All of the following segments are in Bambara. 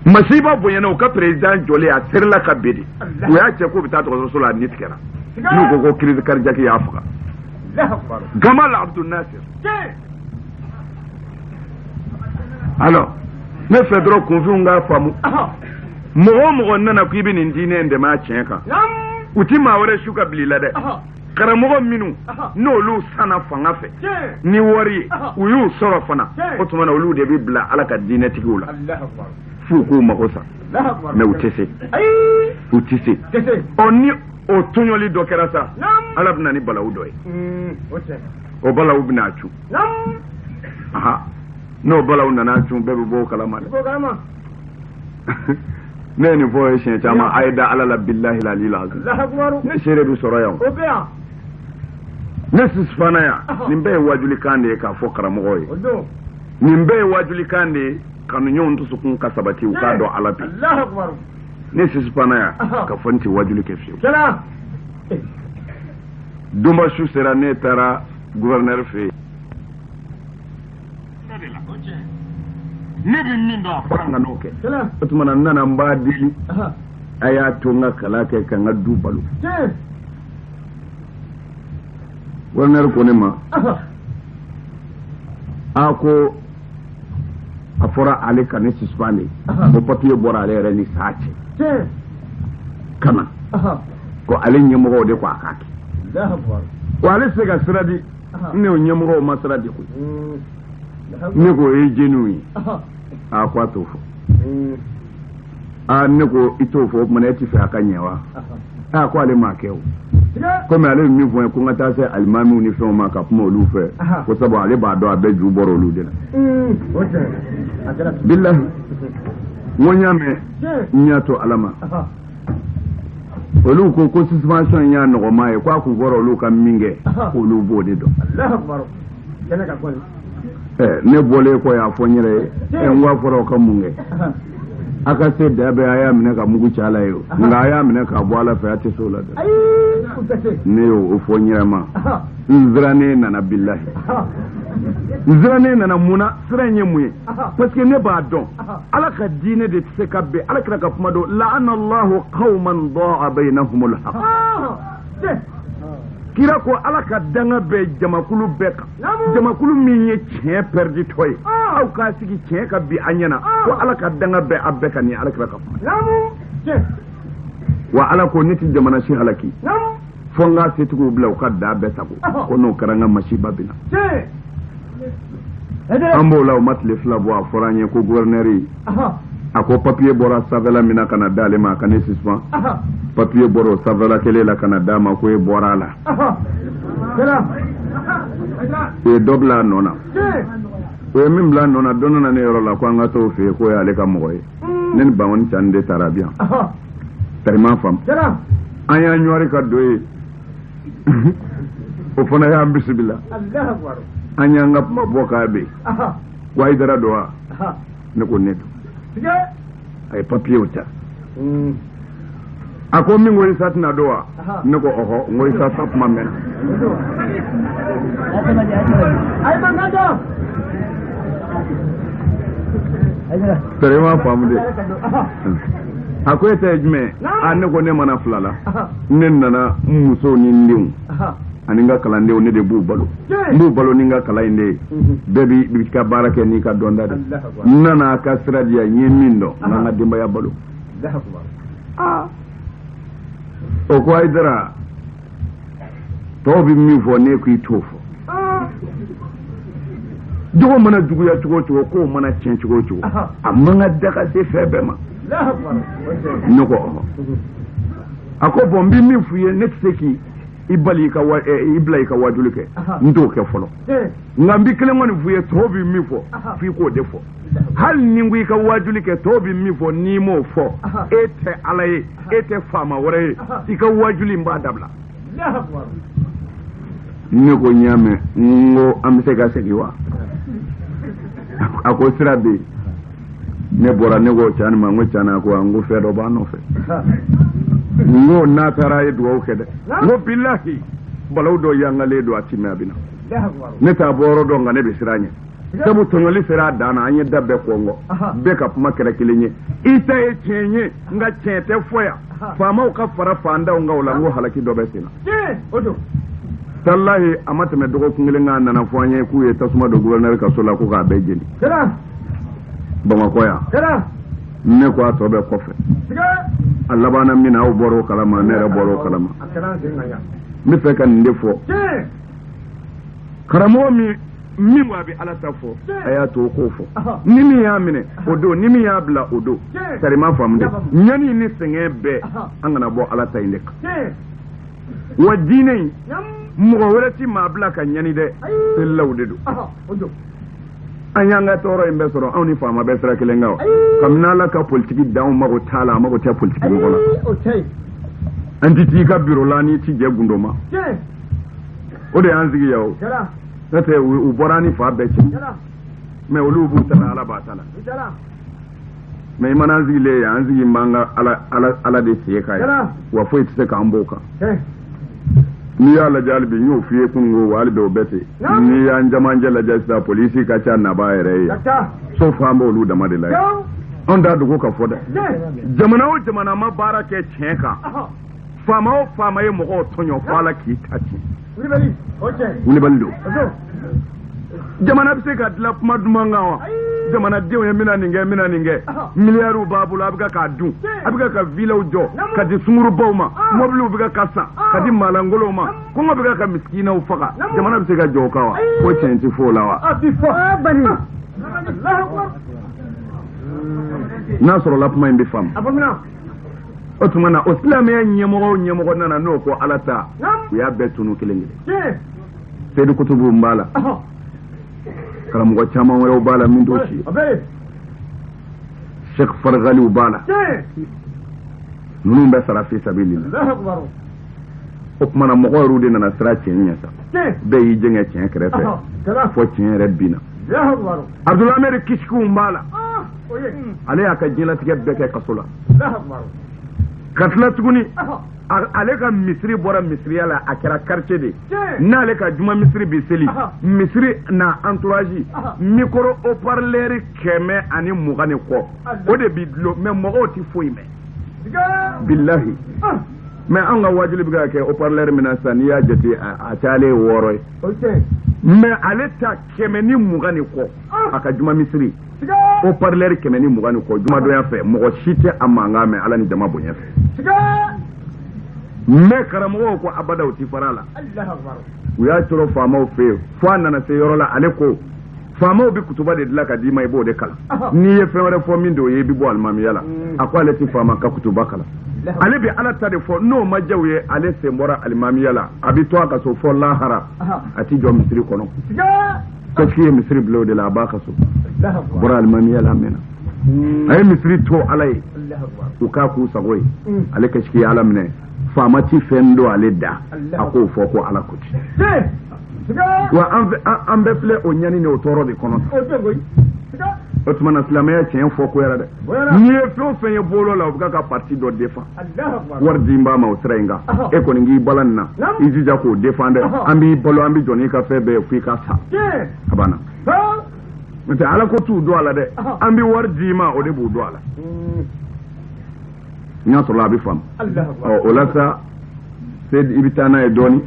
masiba bonyana o ka president jole a serla ka bedi o ya ce ko bita to rasul ni tikera ni ko crise cardiaque ya afka Gamal Abdul Nasser alors ne fedro confion nga famu mo nana ku ibi ni dine ende ma chenka uti ma wore shuka bilila de karamogo minu n'olu sana fanga fe ni wari u y'u sɔrɔ fana o tuma na olu de bi bila ala ka diinɛtigiw la f'u k'u mago sa mais u tɛ se u tɛ se ɔ ni o tɔɲɔli dɔ kɛra sa ala bɛna ni balawu dɔ ye o balawu bɛna a cu n'o balawu nana a cu bɛɛ bɛ bɔ o kalama dɛ ne ye nin fɔ ye siɲɛ caman a ye da ala la bilahi la ali la ne seere bɛ sɔrɔ yan ne sisifana ya nin bɛɛ ye wajulikan de ye k'a fɔ karamɔgɔ ye nin bɛɛ ye wajulikan de ye kanuɲɔgɔn dusukun ka sabati u k'a dɔn ala bi ne sisifana ya ka fɔ n tɛ wajuli kɛ fiyewu donba su sera ne taara gouverneur fɛ yen ne bɛ min dɔn a fɔra n ka n'o kɛ o tuma na n nana n b'a deli a y'a to n ka kalan kɛ ka n ka du balo gouverneur ko ne ma a ko a fɔra ale ka ne suspendre ko papier bɔra ale yɛrɛ ni saa cɛ kana ko ale ɲɛmɔgɔw de ko a k'a kɛ wa ale se ka sira di ne o ɲɛmɔgɔw ma sira di koyi ne ko o ye jeniw ye a ko a t'o fɔ ne ko i t'o fɔ o tuma na e tɛ fɛ a ka ɲɛ wa ko ale m'a kɛ o komi ale bɛ min fɔ n ye ko n ka taa se alimamiw ni fɛnw ma ka kuma olu fɛ ko sabu ale b'a dɔn a bɛɛ ju bɔra olu de la bilahi n ko n y'a mɛn n y'a to ala ma olu ko suspension in y'a nɔgɔma ye k'a kun bɔra olu ka min kɛ k'olu b'o de dɔn ne bɔlen kɔ y'a fɔ n yɛrɛ ye n k'a fɔra o ka mun kɛ a ka se da bɛɛ a y'a minɛ ka mugu ci ala ye nka a y'a minɛ k'a bɔ ala fɛ a tɛ se o la dɛ ne y'o fɔ n yɛrɛ ma n ziranen nana bilahi n ziranen nana mun na sira in ye mun ye parce que ne b'a dɔn ala ka diinɛ de tɛ se ka bɛn ala kɛra ka kuma dɔn la'ana allahu qawman da'a baynahumul haqq kira ko ala ka danga bɛɛ jamakulu bɛɛ kan jamakulu min ye tiɲɛ pɛrditɔ ye aw k'a sigi tiɲɛ ka bi a ɲɛna ko ala ka danga bɛɛ a bɛɛ kan ni ala kira ka kuma wa ala ko ne tɛ jamana si halaki fo n k'a setigiw bila u ka da bɛɛ sago ko n'o kɛra n ka masiba bɛ na an b'o la o ma tile fila bɔ a fɔra an ye ko gouverneur yi a ko papier bɔra sanfɛla min na ka na d'ale ma a ka ne suspend papier bɔra o sanfɛla kelen la ka na d'a ma ko e bɔra a la o ye dɔ bila a nɔ na o ye min bila a nɔ na dɔ nana ne yɔrɔ la ko an ka t'o fɛ yen k'o ye ale ka mɔgɔ ye ne ni Bamani Cani de taara bi yan tari m'a faamu an y'an ɲɔri ka don ye o fana y'an bisimila an y'an ka kuma bɔ k'a bɛ ko Ayidara don wa ne ko ne don a ye papiyew ta a ko min ko Isa tɛna don wa ne ko ɔhɔ n ko Isa sa kuma mɛnna tari m'a faamu de a ko e ta ye jumɛn ne ko ne mana fila la ne nana n musow ni n denw ani n ka kalandenw ne de b'u balo n b'u balo ni n ka kalan in de ye bɛɛ b'i ka baara kɛ n'i ka dɔnta de n nana a ka sira di yan n ye min dɔn n ka n ka denbaya balo o ko Ayidara tɔw bɛ min fɔ ne ko i t'o fɔ jogo mana juguya cogo o cogo k'o mana tiɲɛ cogo o cogo a man ka daga se fɛn bɛɛ ma ne ko ɔhɔ a ko bɔn n bɛ min f'u ye ne tɛ se k'i bila i ka wajuli kɛ n t'o kɛ fɔlɔ nka n bɛ kelen kɔni f'u ye tɔw bɛ min fɔ f'i k'o de fɔ hali ni ko i ka wajuli kɛ tɔw bɛ min fɔ n'i m'o fɔ e tɛ ala ye e tɛ faama wɛrɛ ye i ka wajuli n b'a dabila ne ko n y'a mɛn n ko an bɛ se ka segin wa a ko sira bɛ yen ne bɔra ne ko Cani ma n ko Cani a ko n ko fɛn dɔ b'a nɔfɛ n ko n'a taara a ye dugawu kɛ dɛ n ko bilahi balawu dɔ yangalen don a ti mɛn a bɛ na ne t'a bɔ yɔrɔ dɔn nka ne bɛ siran ɲɛ sabu tɔɲɔli sera a dan na an ye da bɛɛ kɔngɔ bɛɛ ka kuma kɛra kelen ye i ta ye tiɲɛ ye nka tiɲɛ tɛ fɔ yan faamaw ka fara fandaw kan o la n ko halaki dɔ bɛ sen na salahi a ma tɛmɛ dɔgɔkun kelen kan nana fɔ an ye k'u ye tasuma don gouverneur ka so la ko k'a bɛɛ jeni bamakɔ yan ne ko a tɔ bɛ kɔfɛ a labanna min na aw bɔra o kalama ne yɛrɛ bɔra o kalama n bɛ fɛ ka nin de fɔ karamɔgɔ min wa bɛ ala ta fɔ a y'a to o k'o fɔ ni min y'a minɛ o don ni min y'a bila o don karima faamu de ɲani ni sɛgɛn bɛɛ an kana bɔ ala ta in de kan wa diinɛ in mɔgɔ wɛrɛ ti maa bila ka ɲani dɛ selilaw de don an y'an ka tɔɔrɔ in bɛɛ sɔrɔ anw ni faama bɛɛ sira kelen kan kabini ala ka politiki d'anw mago t'a la an mago tɛ politiki mɔgɔ la an ti t'i ka biro la n'i ti jɛ gundo ma o de y'an sigi yan o n'o tɛ u bɔra ni fa bɛɛ cɛ mɛ olu b'u ta la ala b'a ta la mɛ i mana an sigilen yan an sigi b'an ka ala de sen kan ye wa foyi tɛ se k'an b'o kan n'i y'a lajɛ hali bi n y'o f'i ye kununko wa hali bi o bɛɛ ten n'i y'an jamajɛ lajɛ sisan polisi ka ca naba yɛrɛ ye sauf an b'olu dama de la ye anw t'a dogo ka fɔ dɛ jamana o jamana ma baara kɛ tiɲɛ kan faama o faama ye mɔgɔw tɔɲɔ fɔ ala k'i ta tiɲɛ wulibali don jamana bɛ se ka dilan kuma duman kan wa jamanadenw ye mina nin kɛ miliyariw b'a bolo a bɛ k'a dun a bɛ ka vilaw jɔ ka di sungurubaw ma mobiliw bɛ ka san ka di malangolow ma kɔngɔ bɛ ka miskinaw faga jamana bɛ se ka jɔ o kan wa ko tiɲɛ tɛ fɔ o la wa n'a sɔrɔla kuma in bɛ faamu o tuma na o silamɛya ɲɛmɔgɔ nana n'o ko ala ta u y'a bɛɛ tunu kelen kelen Seydou Kutubu b'a la karamɔgɔ caman wɛrɛw b'a la min t'o si Sheikh Farghaliw b'a la ninnu bɛ sara fi sabilillah o tuma na mɔgɔ yɛrɛw de nana sira tiɲɛ ɲɛ sa bɛɛ y'i jɛngɛ tiɲɛ kɛrɛfɛ fɔ tiɲɛ yɛrɛ binna Abdulhamid Kishikiw b'a la ale y'a ka diɲɛlatigɛ bɛɛ kɛ kaso la ka tila tuguni ale ka misiri bɔra misiriya la a kɛra quartier de n'ale ka juma misiri bi seli misiri na entourage micro haut-parleur 120 kɔ o de bi dulon mais mɔgɔw ti foyi mɛn billahi mais an ka wajibi bɛ ka kɛ haut-parleur min na sisan n'i y'a jate a cayaalen 6 ye mais ale ta 120 kɔ a ka juma misiri haut-parleur 120 kɔ jumadonya fɛ mɔgɔ si tɛ a mankan mɛn ala ni jama bonya fɛ mais karamɔgɔw ko abada u ti fara la u y'a cɔrɔ faamaw fɛ yen fo a nana se yɔrɔ la ale ko faamaw bɛ kutuba de dilan ka d'i ma i b'o de kalan n'i ye fɛn wɛrɛ fɔ min don ye i bɛ bɔ alimamiya la a ko ale ti faama ka kutuba kalan ale bɛ ala ta de fɔ n'o ma diya u ye ale sen bɔra alimamiya la a bɛ to a ka so fɔ lahara a ti jɔ misiri kɔnɔ kɛsiki ye misiri bila o de la a b'a ka so bɔra alimamiya la a mɛnna a ye misiri to ala ye u k'a k'u sago ye ale kɛsiki ye ala minɛ faama ti fɛn don ale da a k'o fɔ ko ala ko ten wa an bɛɛ filɛ o ɲani ni o tɔɔrɔ de kɔnɔ o tuma na silamɛya tiɲɛ fɔ ko yɛrɛ dɛ n'i ye fɛn o fɛn ye bolo la o bɛ ka parti dɔ défend wari di n b'a ma o sira in kan e kɔni k'i bala nin na i jija k'o défend dɛ an b'i balo an bɛ jɔ n'i ka fɛn bɛɛ ye f'i ka sa a banna n'o tɛ ala ko t'u don a la dɛ an bɛ wari di i ma o de b'u don a la n y'a sɔrɔ a bɛ faamu o la sa Seydou i bɛ taa n'a ye dɔɔni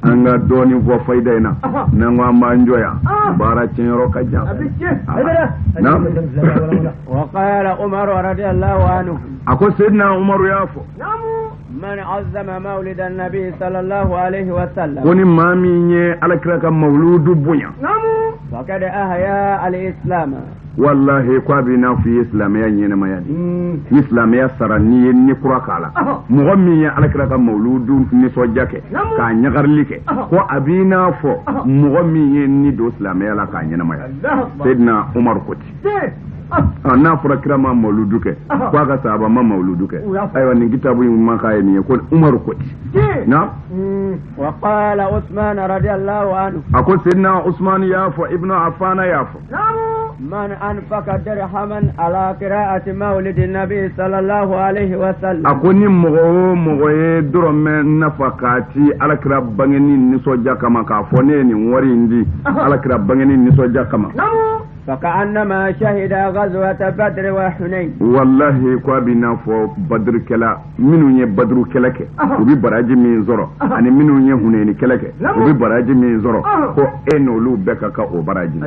an ka dɔɔni fɔ fayida in na n'an ko an b'an jɔ yan baara tiɲɛyɔrɔ ka jan وقال عمر رضي الله عنه a ko Seydina Umaru y'a fɔ من عظم مولد النبي صلى الله عليه وسلم ko ni maa min ye alakira ka mawludu bonya فقد أحيا الإسلام wallahi ko a bɛ n'a fɔ i ye silamɛya ɲɛnɛmaya de ni silamɛya sara n'i ye ni kura k'a la mɔgɔ min ye alakira ka mawludu nisɔndiya kɛ k'a ɲagarili kɛ ko a bɛ n'a fɔ mɔgɔ min ye ni don silamɛya la k'a ɲɛnɛmaya Seydina Umaru ko ten n'a fɔra kira ma mawludu kɛ ko a ka sahaba ma mawludu kɛ ayiwa nin kitabu in ma k'a ye nin ye ko Umaru ko na wa qala Uthman radiyallahu anhu a ko Sayyidina Usman y'a fɔ Ibnu Affan y'a fɔ man anfaqa dirhaman ala qira'ati mawlid an-nabi sallallahu alayhi wa sallam a ko ni mɔgɔ ye dɔrɔmɛ nafa k'a ci alakira bangeni nisɔndiya kama k'a fɔ ne ye nin wari in di alakira bangeni nisɔndiya kama فكأنما شهد غزوة بدر وحنين والله ko a b'i n'a fɔ badru kɛla minnu ye badru kɛlɛ kɛ u bɛ baraji min sɔrɔ ani minnu ye hunayni kɛlɛ kɛ u bɛ baraji min sɔrɔ ko e n'olu bɛɛ ka kan o baraji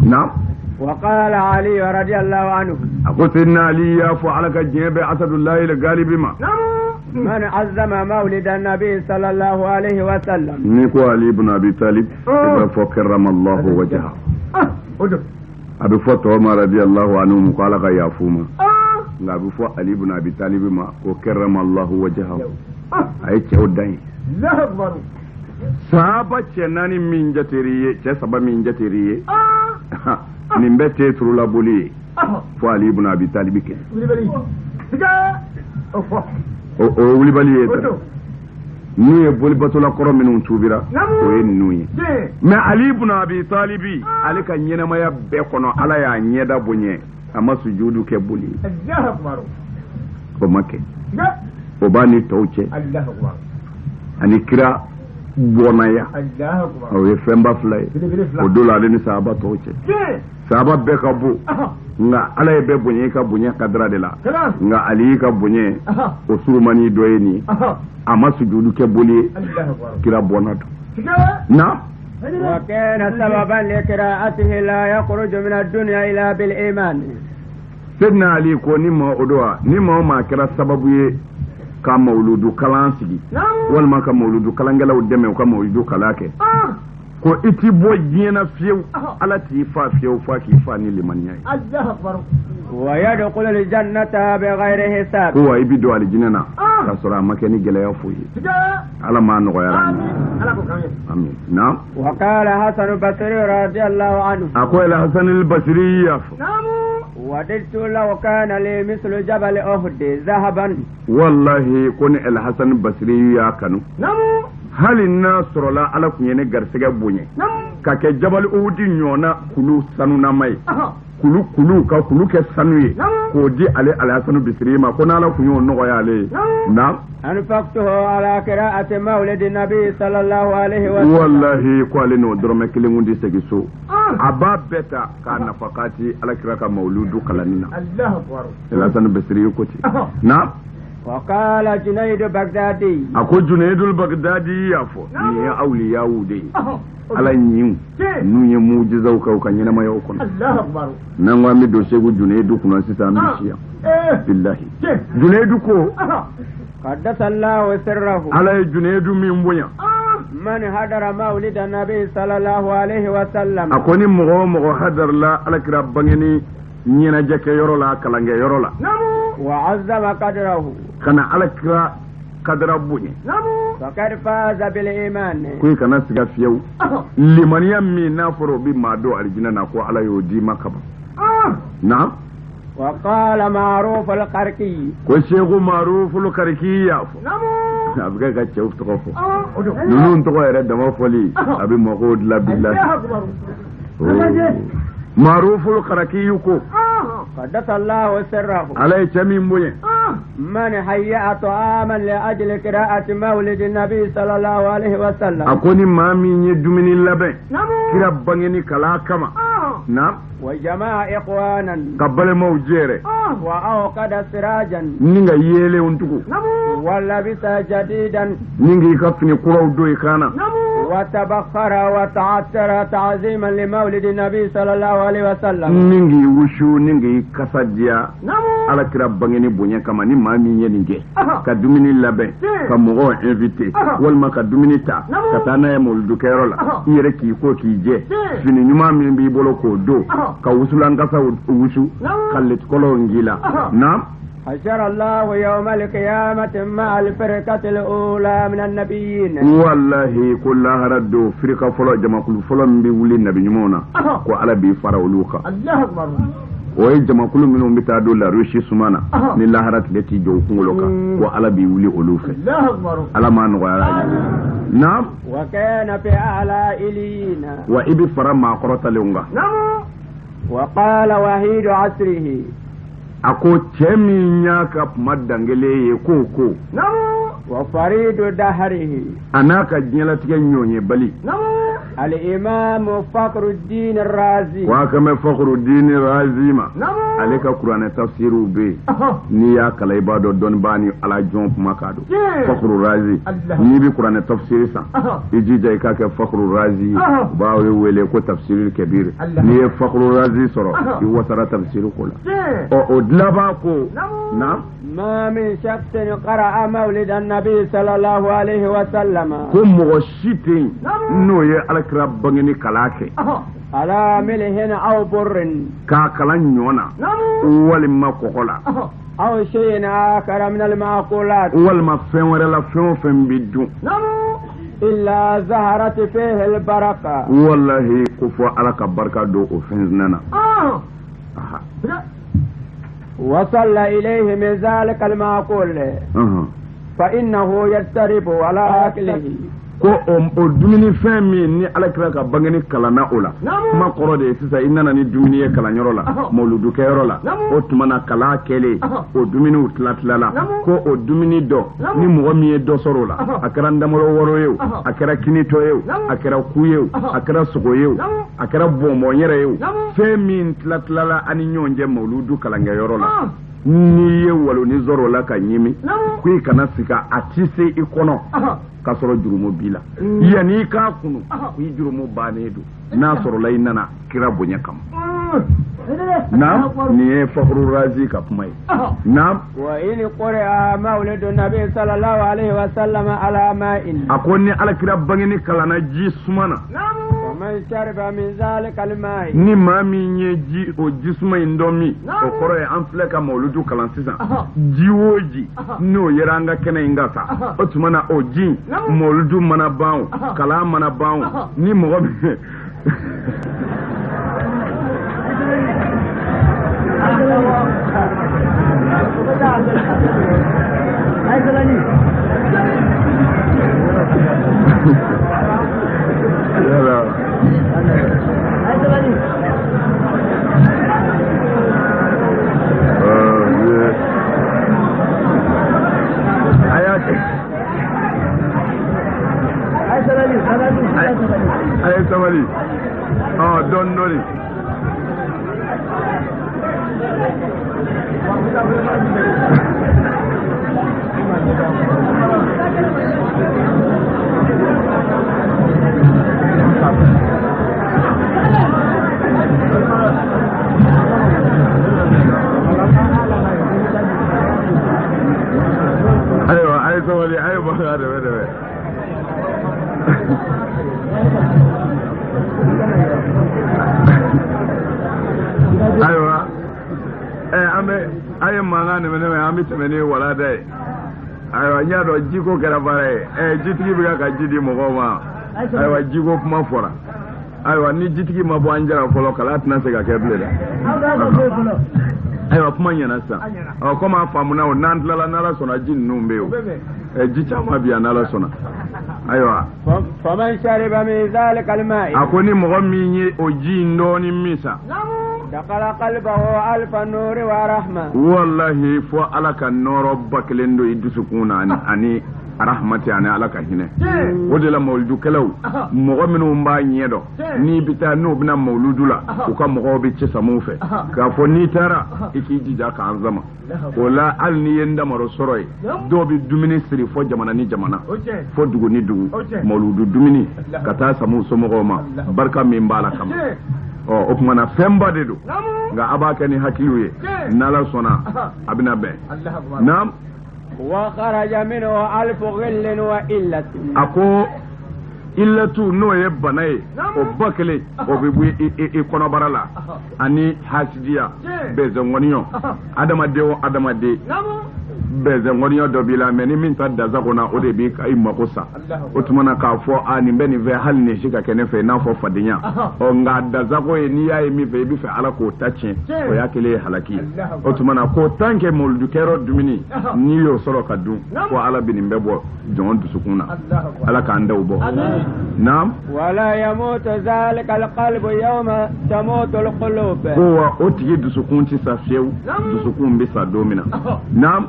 na وقال علي رضي الله عنه أقول سيدنا علي يا فعلك الجيب أسد الله الغالب ما من عظم مولد النبي صلى الله عليه وسلم نيكو علي بن أبي طالب فكرم الله وجهه أبي فتوى ما رضي الله عنه مقالك يا فوما أبي فتوى علي بن أبي طالب ما وكرم الله وجهه أي تودين لا أكبر sahaba cɛ naani min jateri ye cɛ saba min jateri ye nin bɛɛ tɛ turula boli ye fo Ali ibn Abi Talib kɛ o wulibali ye n'u ye bolibatɔla kɔrɔ minnu tubira o ye ninnu ye mais Ali ibn Abi Talib ale ka ɲɛnamaya bɛɛ kɔnɔ Ala y'a ɲɛda bonya a ma sujudu kɛ boli ye o ma kɛ o b'a ni tɔw cɛ ani kira bɔnaya o ye fɛnba fila ye o don la ale ni sahaba tɔw cɛ sahaba bɛɛ ka bon nka Ala ye bɛɛ bonya i ka bonya kadira de la nka Ali ka bonya o surumani dɔ ye nin ye a ma sujudu kɛ boli ye kira bɔnna don na وكان سببا لقراءته لا يخرج من الدنيا إلا بالإيمان Sayyidina Ali ko ni ma o don ni ma ma kɛra sababu ye ka mawludu kalan sigi walima ka mawludu kalangɛlaw dɛmɛ u ka mawludu kalan kɛ ko i ti bɔ diɲɛ na fiyewu Ala t'i fa fiyewu f'a k'i fa ni limaniya ye ويدخل الجنة بغير حساب ko wa i bi don alijinɛ na ka sɔrɔ a ma kɛ ni gɛlɛya foyi ye Ala m'a nɔgɔyara amin na وقال حسن البصري رضي الله عنه a ko El Hasan al-Basri y'a fɔ وددت لو كان لي مثل جبل أحد ذهبا wallahi ko ni El Hasan al-Basri y'a kanu hali n'a sɔrɔla Ala tun ye ne garisɛgɛ bonya ka kɛ jabal Uhudi ɲɔgɔnna kulu sanunama ye kulu ka kulu kɛ sanu ye k'o di ale El Hasan al-Basri ma ko n'Ala tun y'o nɔgɔya ale ye na أنفقته على قراءة مولد النبي صلى الله عليه وسلم wallahi ko ale n'o dɔrɔmɛ kelen kun di segin so a b'a bɛɛ ta k'a nafakati Alakira ka mawludu kalanni na El Hasan al-Basri ko ten na وقال جنيد بغدادي a ko Junaydul Bagdadi y'a fɔ nin ye awliyaw de ye Ala ɲiw n'u ye mujizaw kɛ u ka ɲɛnamayaw kɔnɔ n'an ko an bɛ don Segu Junaydu kunna sisan an bɛ si yan billahi Junaydu ko قدس الله سره Ala ye Junaydu min bonya من هدر مولد النبي صلى الله عليه وسلم a ko ni mɔgɔ o mɔgɔ hadarla Alakira bangeni ɲɛnajɛ kɛ yɔrɔ la kalankɛ yɔrɔ la وعظم قدره kana Alakira kadara bonya فقد فاز بالإيمان ko i kana siga fiyewu limaniya min n'a fɔra o bi maa don alijinɛ na ko Ala y'o di ma kaban na وقال معروف القرقي ko Sheikhu Maruful Karki y'a fɔ a bɛ kɛ ka cɛw tɔgɔ fɔ ninnu tɔgɔ yɛrɛ dama fɔli a bɛ mɔgɔw dilan billahi Maruful Karki ko قدس الله سره Ala ye cɛ min bonya من هيأ طعاما لأجل قراءة مولد النبي صلى الله عليه وسلم a ko ni maa min ye dumuni labɛn kira bangeni kala kama na وجماع إخوانا ka balimaw jɛrɛ وأوقد سراجا ni ka yeelenw tugu ولبس جديدا ni k'i ka fini kuraw don i kan na وتبخر وتعطر تعظيما لمولد النبي صلى الله عليه وسلم ni k'i wusu ni k'i kasa diya Alakira bangeni bonya kama ni maa min ye nin kɛ ka dumuni labɛn ka mɔgɔw invité walima ka dumuni ta ka taa n'a ye mawludukɛyɔrɔ la i yɛrɛ k'i ko k'i jɛ fini ɲuman min b'i bolo k'o don ka wusulan kasa wusu ka letikɔlɔw ng'i la na حشر الله يوم القيامة مع الفرقة الأولى من النبيين wallahi ko lahara don firika fɔlɔ jamakulu fɔlɔ min bɛ wuli nabi ɲumanw na ko Ala b'i fara olu kan o ye jamakulu minnu bɛ taa don la rushi sumana ni lahara tile ti jɔ kunkolo kan ko ala b'i wuli olu fɛ ala ma nɔgɔya naam wa kana fi ala ilina wa ibi fara maa kɔrɔtalenw kan wa qala wahid asrihi a ko cɛ min y'a ka kuma dangele ye ko wa faridu dahrihi a n'a ka diɲɛlatigɛ ɲɔɲɛ bali الإمام فخر الدين الرازي وكما فخر الدين الرازي ما عليك قرآن تفسير به نيا كلايبادو دون باني على جون مكادو فخر الرازي ني بي قرآن تفسير سان يجي جاي كاك فخر الرازي باوي ويلي كو تفسير الكبير ني فخر الرازي سورو يوتر تفسير كولا او دلاباكو نعم ما من شخص قرأ مولد النبي صلى الله عليه وسلم كم مغشيتين نو يا alakira bangeni kala kɛ ala milhin aw burrin ka kala ɲɔna walima kɔgɔ la aw shay'in akara min al ma'qulat walima fɛn wɛrɛ la fɛn o fɛn bɛ dun illa zaharat fihi al baraka wallahi ko fɔ ala ka barika don o fɛn nana وصل إليه من ذلك المعقول فإنه يضطرب على أكله ko o dumuni fɛn min ni alakira ka bangeni kalanna o la kuma kɔrɔ de sisan i nana ni dumuni ye kalanyɔrɔ la mawludu kɛyɔrɔ la o tuma na kala kɛlen o dumuniw tilatilala ko o dumuni dɔ ni mɔgɔ min ye dɔ sɔrɔ o la a kɛra ndamɔrɔ wɔrɔ ye o a kɛra kinitɔ ye o a kɛra ku ye o a kɛra sogo ye o a kɛra bɔnbɔnyɛrɛ ye o fɛn min tilatilala ani ɲɔgɔn cɛ mawludu kalankɛyɔrɔ la n'i ye walo ni zɔrɔ la ka ɲimi ko i kana sika a ti se i kɔnɔ k'a sɔrɔ jurumu b'i la yanni i k'a kunu i jurumu bannen don n'a sɔrɔla i nana kira bonya kama naam nin ye fakhru razi ka kuma ye naam wa in qura mawlidu nabi sallallahu alaihi wasallam ala ma'in a ko ni alakira bangeni kalana ji sumana man shariba min zalika al-ma'i ni maa min ye ji o ji suma in dɔ min o kɔrɔ ye an filɛ ka mawludu kalan sisan ji o ji n'o yera an ka kɛnɛ in ka sa o tuma na o ji mawludu mana ban kalan mana ban ni mɔgɔ min Aye sabali don doni aye sabali aye bagade wede aiwa ambe aye mangane mene ambi temene wala dai aiwa nyado jiko kera bare jitigi biga ka jidi mogoma aiwa jiko kuma fora aiwa ni jitigi mabo anjara folo kala tna se ka keble da aiwa kuma nyana sa o koma famuna o nandlala nala sona jin numbe o jicha mabia nala sona aiwa faman shariba min zalika al-ma'i akoni mogo min ye o ji ndoni misa dakala qalbahu alfa nuri wa rahma wallahi fo alaka noro baklendo idusukuna ani rahmati ani alaka hine o de la mawludu kalaw mogo minu mba nyedo ni bita no bina mawludu la o ka mogo be ci samu fe ka fo ni tara iki jija ka anzama wala al ni yenda maro soroy do bi dumini siri fo jamana ni jamana fo dugu ni dugu mawludu dumini kata samu so mogo ma barka min bala kama o kuma na femba de do nga abaka ni hakiluye nala sona abina be nam wa kharaja minhu alfu ghillin wa illatin ako illatu no ye banaye o bakele o be bu e kono barala ani hasidiya be zongoniyo adama de bɛzɛ ŋɔniya dɔ b'i la mɛ ni min ta daza kɔnɔ o de b'i ka i mako sa o tuma na k'a fɔ a nin bɛ nin fɛ hali nin si ka kɛ ne fɛ i n'a fɔ fadenya nka dazako ye n'i y'a ye min fɛ i bɛ fɛ ala k'o ta tiɲɛ o y'a kelen ye halaki o tuma na k'o tan kɛ mawuludukɛyɔrɔ dumuni n'i y'o sɔrɔ ka dun ko ala bɛ nin bɛɛ bɔ jɔn dusukun na ala k'an daw bɔ naam wala yamutu zalika alqalbu yawma tamutu alqulub ko wa o tigi dusukun tɛ sa fiyewu dusukun bɛ sa don min na naam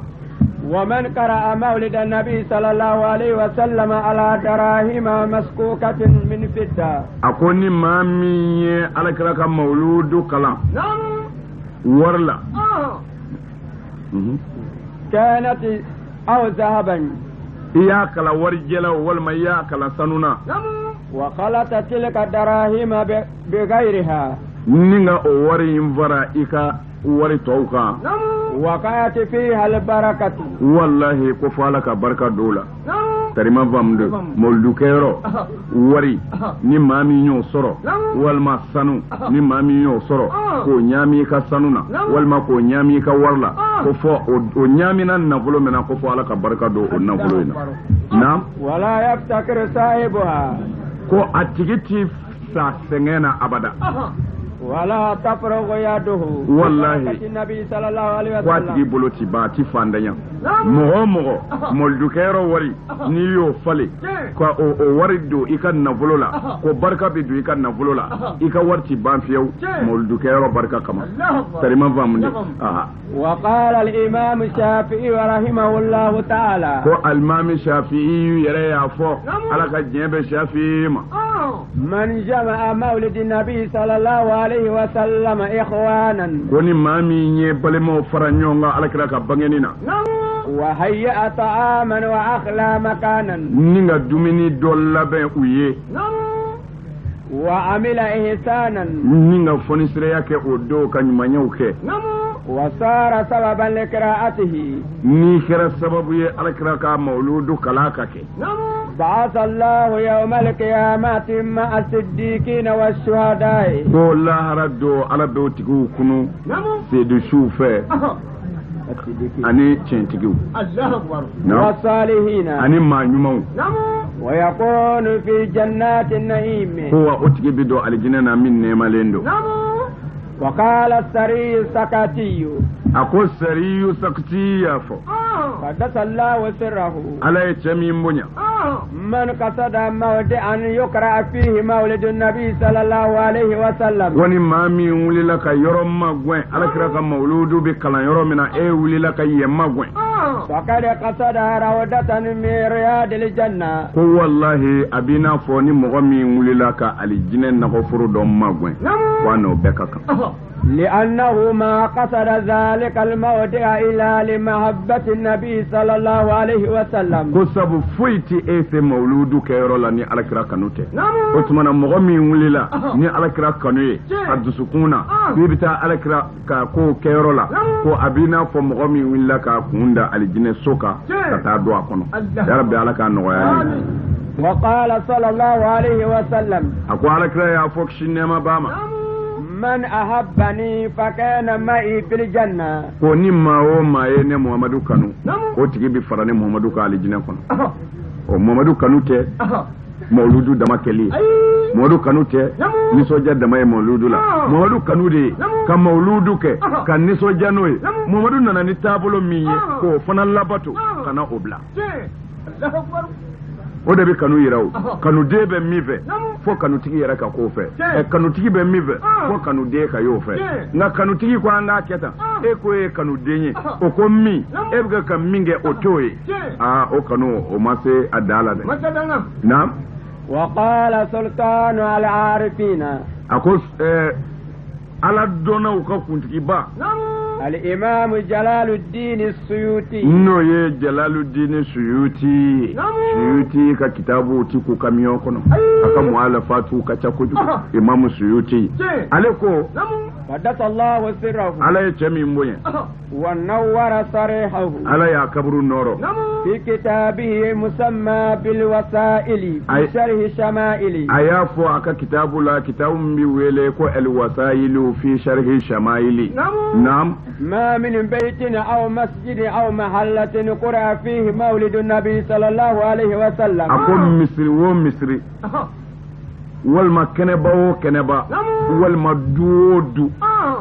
ومن قرأ مولد النبي صلى الله عليه وسلم على دراهم مسكوكة من فضة أكوني مامي على كراك مولود كلام ورلا كانت أو ذهبا إياك لا ورجلا والما إياك لا سنونا وخلط تلك الدراهم بغيرها نيغا وري ينفرا إيكا وري توكا وقعت فيها البركة والله كفالك بركة دولا tarima vamde moldu kero wari ni mami nyo soro walma sanu ni mami nyo soro ko nyami ka sanuna walma ko nyami ka warla ko fo o nyami nan nafulo mena ko fo ala ka barka do o nafulo ina nam wala yaftakir sahibuha ko atigiti sa sengena abada wala tafrogo yaduhu wallahi nabi sallallahu alaihi wasallam kwatigi boloti ba ti fandanya mogo moldu kero wari ni yo fale ko o wari do ikan nafulo la ko barka bi do ikan nafulo la ika warti ban fiyew moldu kero barka kama tarima vamde aha wa qala al imam shafi'i rahimahullahu ta'ala ko al imam shafi'i yare ya fo ala ka jebe shafi'i ma man jama'a mawlid nabi sallallahu alaihi wasallam ikhwanan koni mami nye balemo faranyonga ala kira ka bangenina wa hayya ta'aman wa akhla makanan ninga dumini dolla be uye wa amila ihsanan ninga fonisire yake odo kanyumanya uke wa sara sababan liqira'atihi ni kira sababu ye ala kira ka mauludu kalaka ke بعث الله يوم القيامة مع الصديقين والشهداء والله ردوا على بيوتكم كنوا سيد شوفه أني تشنتكوا والصالحين أني ما نمو ويكون في جنات النعيم هو أتكي بدو على جنانا من نيماليندو وقال السري السكاتي أقول السري سكتي يافو قدس الله سره على يتشمي مبنيا من قصد موضعا يقرأ فيه مولد النبي صلى الله عليه وسلم وني مامي ولي لك يرم مغوين على كراك مولود بكلا يرمنا ولي لك يمغوين فقد قصد روضة من رياض الجنة هو والله أبينا فوني مغمي ولي لك الجنة نغفر دوم مغوين وانو بكاكا لأنه ما قصد ذلك الموضع إلا لمحبة النبي صلى الله عليه وسلم كسب فويتي إيسي مولودو كيرولا ني على كرا كانوتي وتمنى مغمي وليلا ني على كرا كانوي الدسكونا بيبتا على كرا كو كيرولا كو أبينا فو مغمي وليلا كوندا على جنة سوكا كتادوا كونو يا ربي على كانو يعني وقال صلى الله عليه وسلم أكو على كرا يا فوك شينما باما من أحبني فكان معي في الجنة كوني ما هو ما ين محمد كانو o tigi bi farane Muhammadu ka alijina kono o Muhammadu kanu te mauludu dama keli Muhammadu kanu te nisoja dama e mauludu la Muhammadu kanu de ka mauludu ke ka nisoja noy Muhammadu nana ni tabolo miye ko fana labato kana obla o de bi kanu yirawo kanu de be mive fo kanu tigi yara ka ko fe kanu tigi be mive fo kanu de ka yo fe nga kanu tigi ko anga keta e ko e kanu denye o ko mi e be ka minge o toye o kanu o mase adala de naam wa qala sultan al arifina akos ala dona o ka kuntigi ba الإمام جلال الدين السيوطي نو يه جلال الدين السيوطي سيوطي ككتابو تيكو كاميون كونو aka mu'alafatu ka chakuju imam suyuti aleko قدس الله سره على يتمي مبين ونور صريحه على يا كبر النور في كتابه مسمى بالوسائل في شرح الشمائل أيافو أكا كتاب لا كتاب بيوليكو الوسائل في شرح الشمائل نعم ما من بيت أو مسجد أو محلة قرأ فيه مولد النبي صلى الله عليه وسلم أكون مصري ومصري والما كنبا كنبا والما دودو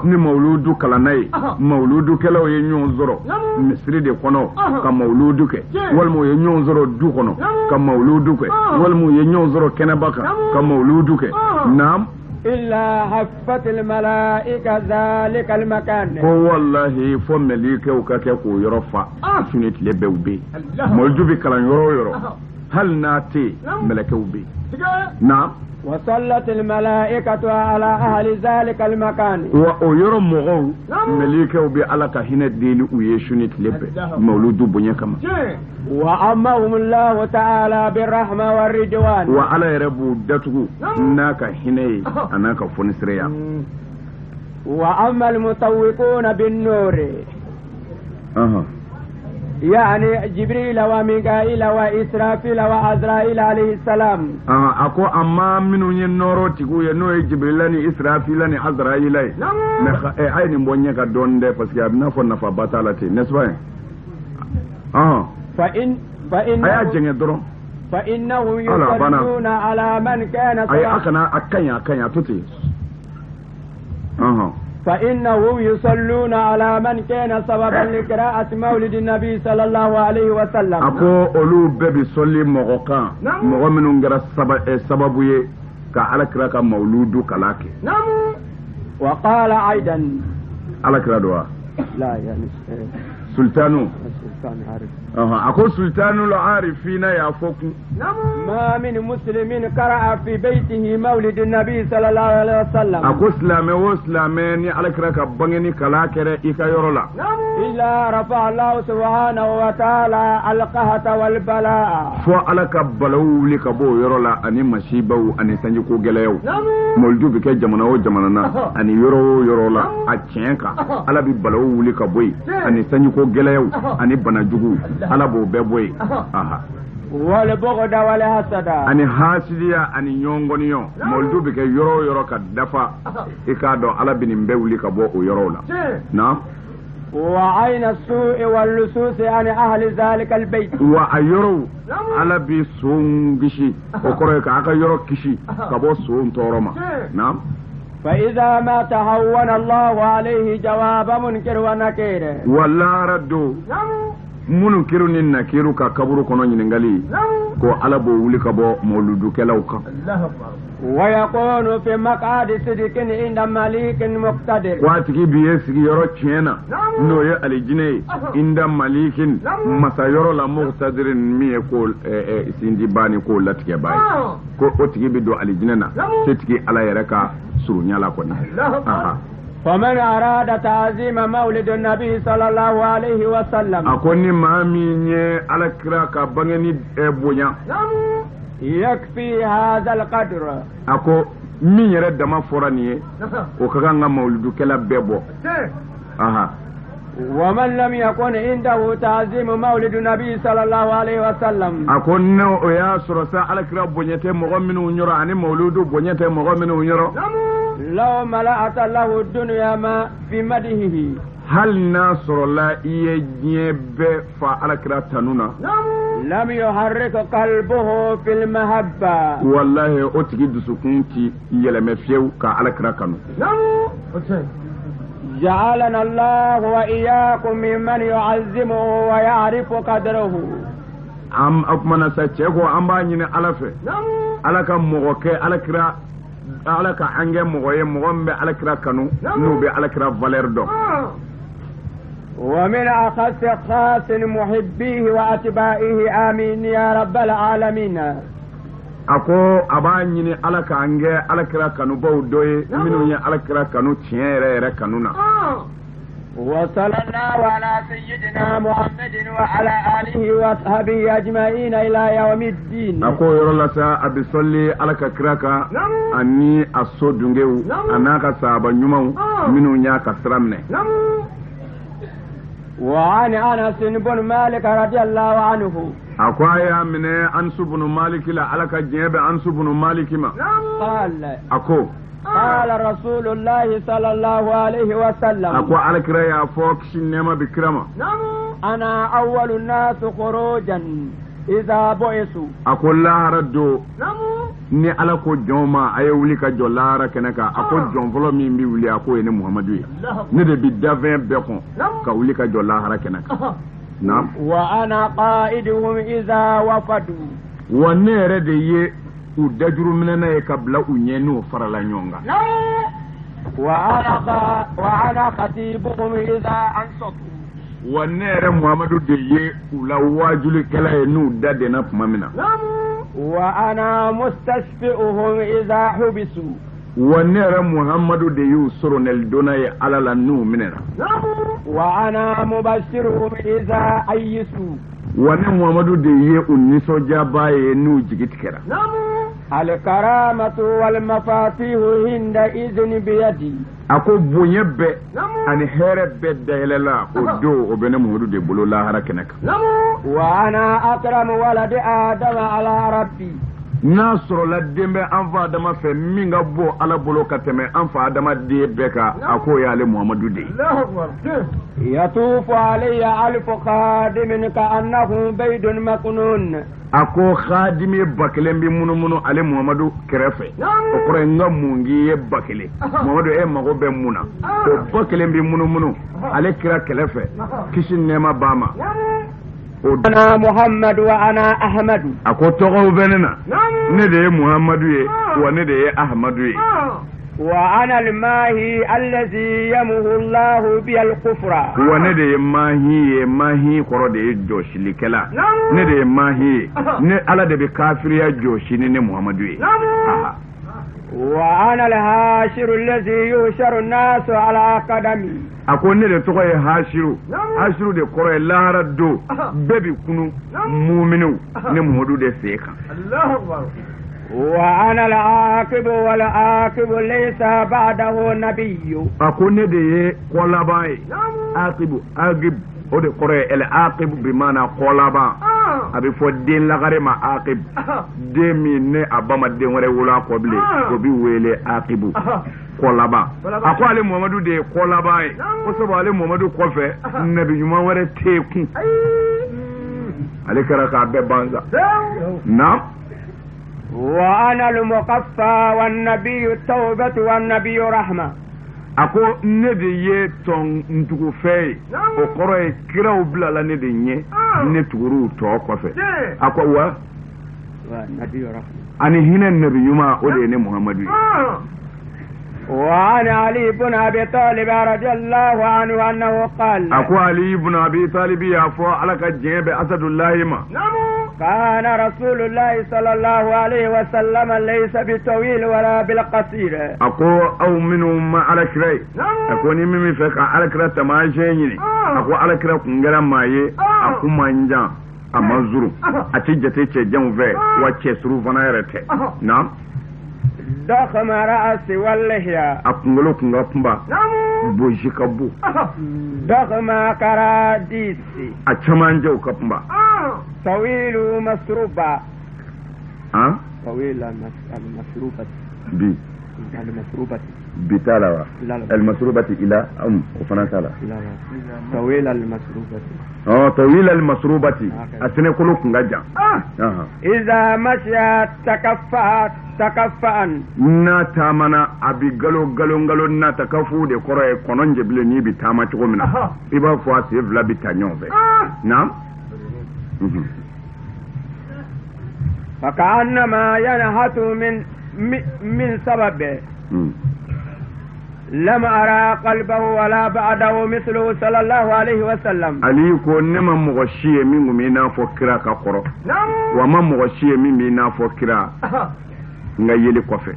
ni mauludu kalanai mauludu kelo ye nyon zoro misri de kono ka mauludu ke walmo ye nyon zoro du kono ka mauludu ke walmo ye nyon zoro kenebaka ka mauludu ke nam إلا حفت الملائكة ذلك المكان هو والله فمليكه وكاكو يرفع سنة لبوبي مولدو كلام يرو هل ناتي ملكه بي نعم وصلت الملائكة على أهل ذلك المكان ويرى مغو مليكه بي على كهنة ديلي ويشنة لبي مولدو بنيكما وأمهم الله تعالى بالرحمة والرضوان وعلى ربو دتو ناكا هني أناكا فنسريا وأما المطوقون بالنور يعني جبريل وميكائيل وإسرافيل وعزرائيل عليه السلام أكو أما منو ينورو تيكو ينو جبريل إسرافيل عزرائيل أي نبونيك دون دي بسكي أبنا فنفا بطالتي نسبة فإنهم يصلون على من كان فإنهم يصلون على من كان سببا لقراءة مولد النبي صلى الله عليه وسلم أكو أولو بيبي صلي مغوكا مغومنون غير سببوية كعلى كراك مولود كلاكي وقال أيضا على كرادوا لا يعني سلطانو السلطان عارف أكو سلطان العارفين يا فوق ما من مسلم قرأ في بيته مولد النبي صلى الله عليه وسلم أكو سلامي وسلامي على كراك بغني كلاكي إيكا يرولا إلا رفع الله سبحانه وتعالى القهة والبلاء فو على كبلو لكبو يرولا أني مشيبو أني سنجكو جليو مولدو بكي جمنا وجمنا أني يرولا أتشينكا على ببلو لكبوي أني سنجكو جليو أني بنجوكو على بو بيبوي والبغض والحسد أني حاسديا أني يونغونيو مولدو بكي يرو كدفا إكادو على بنمبو لكبو يرولا نعم وعين السوء واللصوص عن أهل ذلك البيت وأيرو على بسون كشي وكرهك عكا يرو كشي كبو سون تورما نعم فإذا ما تهون الله عليه جواب منكر ونكير ولا ردو منكر نكير ككبر كنو نينغالي كو على بو ولي كبو مولودو كلاوكا ويكون في مقعد صدق عند مليك مقتدر واتكي بيسكي يرو تشينا نو يا الجني عند مليك مسا يرو لا مقتدر مي يقول سيندي باني كو لاتكي باي كو اوتكي بيدو الجننا تتكي على يركا سرونيا لا كوني فمن أراد تعظيم مولد النبي صلى الله عليه وسلم أكوني مامي على كراكا بغني بويا يكفي هذا القدر أكو مين يرد ما فرانيه وكان مولد كلا بيبو ومن لم يكن عنده تعظيم مولد النبي صلى الله عليه وسلم أكون يا سرسا على كرا بنيته مغمن ونيرو أني مولود بنيته مغمن ونيرو لو ملأت له الدنيا ما في مدحه هل ناصر الله يجيب فعلى كرا تنونا لم يحرك قلبه في المحبة والله أتجي دسكنتي يلمفيو كعلى كرا كانو جعلنا الله وإياكم ممن يعظمه ويعرف قدره am akmana sace ko an ba ni alafe alaka mogoke alakra alaka ange mogoye mogombe alakra kanu no be alakra valeur do ومن أخص خاص محبيه وأتباعه آمين يا رب العالمين ako abanyi ni alaka ange alakra kanu bo doye minu nya alakra kanu tiere re kanuna وصلى الله على سيدنا محمد وعلى آله وصحبه أجمعين إلى يوم الدين. أقول يرى لسا أبي صلي على كراكا أني أصو دنجو أناك سابا نيومو منو نياك سرمني. وعن أنس بن مالك رضي الله عنه أقوى من أنس بن مالك لا على كجيب أنس بن مالك ما قال أكو قال رسول الله صلى الله عليه وسلم أقوى على كرايا فوق شنما بكرما أنا أول الناس خروجا إذا بعثوا أقول لا ردو ni ala ko jɔn ma a ye wuli ka jɔ lahara kɛnɛ kan a ko jɔn fɔlɔ min bi wuli a ko ye ne muhamadu ye ne de bi dafɛn bɛɛ kɔn ka wuli ka jɔ lahara kɛnɛ kan naam wa ana qa'iduhum idha wafadu wa ne yɛrɛ de ye u dajuru minɛna ye ka bila u ɲɛ n'o farala ɲɔgɔn kan wa ana khatibuhum idha ansatu wa ne yɛrɛ muhamadu de ye u la wajulikɛla ye n'u da denna tuma min na وأنا مستشفئهم إذا حبسوا ونرى محمد ديو سرونل دوناي على لنو مننا وأنا مبشرهم إذا أيسوا ونرى محمد ديو النسو جاباي نو جيت كرا الكرامة والمفاتيح عند إذن بيدي ako bonye be ani here be dayela o do o bene mudu de bolo la harakena ka wa ana akramu waladi adama ala rabbi nasro la dembe an fa adama fe minga bo ala bolo ka teme an fa adama de beka ako ya le muhammadu de yatufu alayya alf khadimin ka annahu baydun maknun ako khadimi bakelen bi munu ale muhammadu kerefe o kore nga mungi ye bakele muhammadu e mago be muna o bakelen bi munu ale kira kelefe kishin nema bama ana muhammad wa ana ahmad ako togo benena ne de muhammadu ye wa ne de ahmadu ye wa ana al-mahi allazi yamuhu Allah bi al-kufra wa ne de mahi koro de joshili kala ne de mahi ne ala de be kafiriya joshini ne muhammadu ye wa ana al-hashiru allazi yusharu an-nas ala qadami ako ne de togo ye hashiru de koro ye lahara do bebi kunu mu'minu ne muhammadu de seka Allahu akbar وأنا العاقب والعاقب ليس بعده نبي أكون دي قلباي عاقب ودي قرأ العاقب بمعنى قلبا أبي فدين لغري ما عاقب دمي ني أبما دين وري ولا قبلي وبي ويلي عاقب قلبا أكو علي محمد دي قلباي وسبب علي محمد قفة نبي جمع وري تيكو علي كراكا ببانزا نعم وأنا المقفى والنبي التوبة والنبي رحمة ako ne de ye ton ntugu fe o koro e kira o bla la ne de nye ne tuguru to kofe ako wa nabi rahma ani hinen nabi yuma o de ne muhammadu wa ana ali ibn abi talib radiyallahu anhu annahu qala ako ali ibn abi talib ya fo alaka jebe asadullah ma كان رسول الله صلى الله عليه وسلم ليس بطويل ولا بالقصير أكو أو منهم ما على كري أكو نمي فك على كري تماشيني أكو على كري كنجرا ماي أكو مانجا أمازرو أتيجتي تجمع في وتشسرو فنايرته نعم ضخم رأسي واللحية أكملوا كنغبا بوجي كبو ضخم كراديسي أتشمانجو كبا طويل مسروبة طويل المسروبة المسروبة بتالا المسروبة إلى وفنانتالا طويل المسروبة طويل المسروبة أسنى كله كنجا إذا مشى تكفأ na tamana abi galo na takafu de koro e kononje bile ni bi tama chiko mina iba fo ase vla bi tanyon ve na فكأنما ينهت من سبب لم أرى قلبه ولا بعده مثله صلى الله عليه وسلم علي كو نما مغشيه من مينا فكرا كقرو وما مغشيه من مينا فكرا nga yeli kofe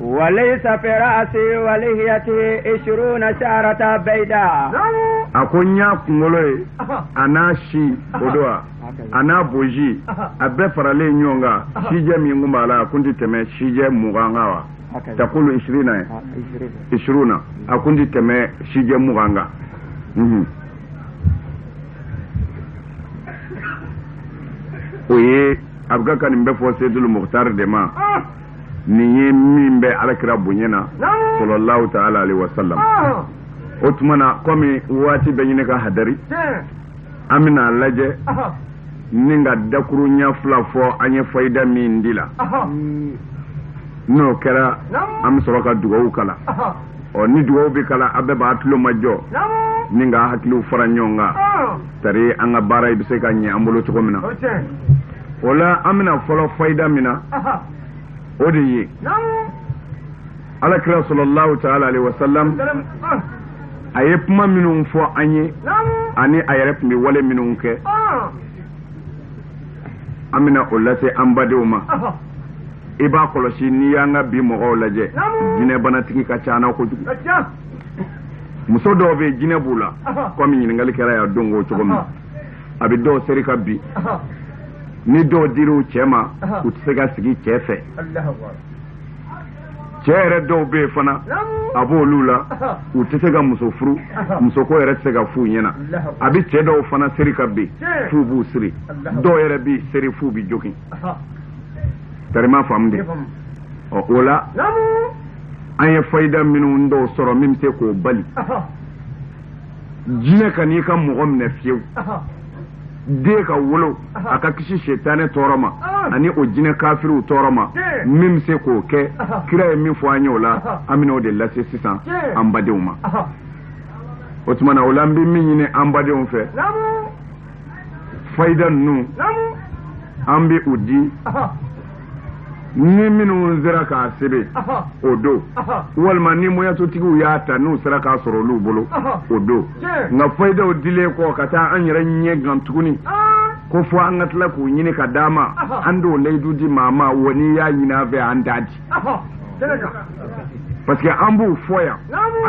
وليس في رأسي ولحيته 20 شعرة بيضاء أكونيا كمولوي أنا شي بدوا أنا بوجي أبي فرالي نيونغا شيجا مينغمالا كنت تمي شيجا مغانغا تقول 20 أكنت تمي شيجا مغانغا oye abga kan mbe fo Seydul Mukhtar de ma ni min be alakira bunyena sallallahu ta'ala alaihi wasallam otmana komi wati be nyine ka hadari amina laje ninga dakuru nya fla fo anye fayda min dila no kera am soroka dugo kala o ni dugo be kala abe ba atlo majjo ninga haklu faranyonga tari anga baray bi se ka nya ambulo to komina wala amina folo fayda mina odiyi ala kira sallallahu ta'ala alaihi wasallam ayep ma minun fo anye ani ayep mi wale minun ke amina olase ambadewma iba kolosi ni yanga bi mo laje jine banatiki ka chana ko jugu muso do be jine bula ko mi ngali kera ya dongo chogom abi do serika bi ni do diru chema utsega sigi chefe chere do be fana abo lula utsega muso furu muso ko yere tsega fu nyena abi che do fana serika bi fu bu siri do yere bi seri fu bi jokin tarima famde o ola anye fayda minu ndo soro mimse ko bali jine kani kan mugom ne fiu de ka wolo aka kishi shetane toroma ani o jine kafiru toroma mimse ko ke kira mi fo anyola amino de la sesisan ambadewma otmana olambi minyine ambadewon fe fayda nu ambi udi ni minu zira ka sebe odo walma ni moya to tigu ya ta nu sira ka soro lu bolo odo nga fayda odile ko kata an yanye gantuguni ko fo an atla ko nyini ka dama ando leidu di mama woni ya yina be andadi parce que ambu foya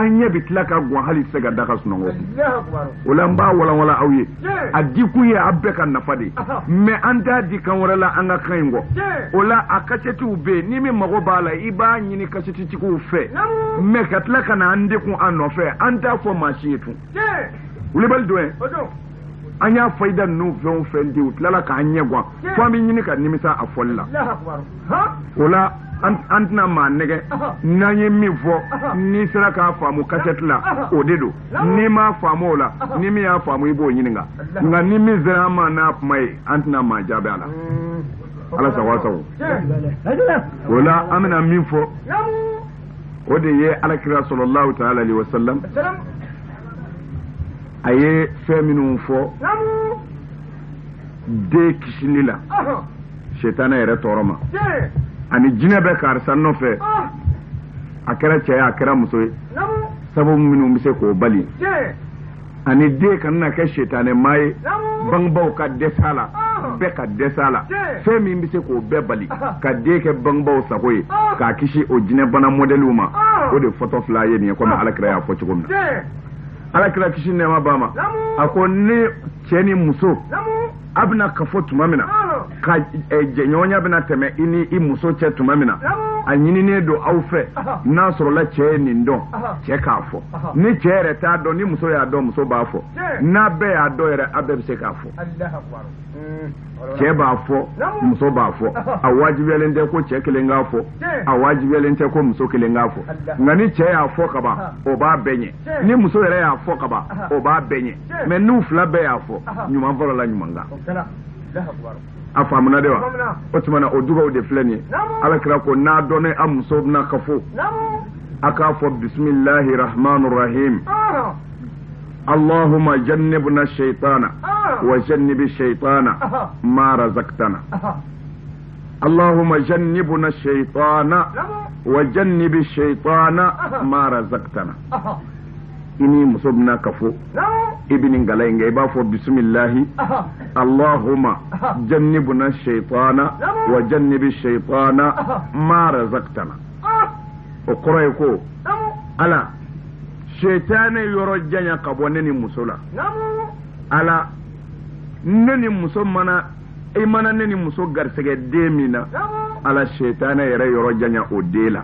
anya bitlaka gwa hali sega daka sunongo ulamba wala awye adiku ye abeka nafade me anda di kan wala anga kaingo ola akachetu ube ni me mago bala iba nyini kacheti tiku fe me katlaka na ande ku anofe anta fo machietu ulebal doen anya faida nu fen fendi utlala ka anya gwa fami nyini ka nimisa afolla ola antna ma nege nanye mi fo ni sera ka famu kasetla odedo ni ma famu la ni mi ya famu ibo nyininga nga ni mi zera ma na mai antna ma jabe ala sawasawo wala amina mi fo ode ye ala kira sallallahu ta'ala alaihi wasallam aye feminu fo de kishinila shetana ere toroma ani jine be karsan no fe akara chaya akara muso sabu minu mise ko bali ani de kan na ke shetane mai bangbaw ka desala be ka desala fe mi mise ko be bali ka de ke bangbaw sakoy ka kishi o jine bana modeluma o de photo flyer ni ko ma alakra ya fo chugum alakra kishi ne ma bama ako ne cheni muso abna ka fo tumamina ka jenyonya bina teme ini I muso che tumamina anyini ne do awfe na soro la che ni ndo che ka fo ni che re ta do ni muso ya do muso ba fo na be ya do yere abe se ka fo Allahu akbar che ba fo muso ba fo awajibele nde ko che kele nga fo awajibele nte ko muso kele nga fo ngani che ya fo ka ba o ba benye ni muso yere ya fo ka ba o ba benye me nu fla be ya fo nyuma volo la nyuma nga Allahu akbar afamuna dewa otumana oduga ode fleni ala kira ko na done am sobna kafo akafo bismillahir rahmanir rahim allahumma jannibna ash-shaytana wa jannibi ash-shaytana ma razaqtana allahumma jannibna ash-shaytana wa jannibi ash-shaytana ma razaqtana ini musobna kafo ibn ngalayngay ba fo bismillah allahumma jannibna ash-shaytana wa jannibi ash-shaytana ma razaqtana o kɔrɔ ye ko ala shetane yɔrɔ janya ka bɔ ne ni muso la ala ne ni muso mana i mana ne ni muso garisɛgɛ den min na ala shetane yɛrɛ yɔrɔ janya o den la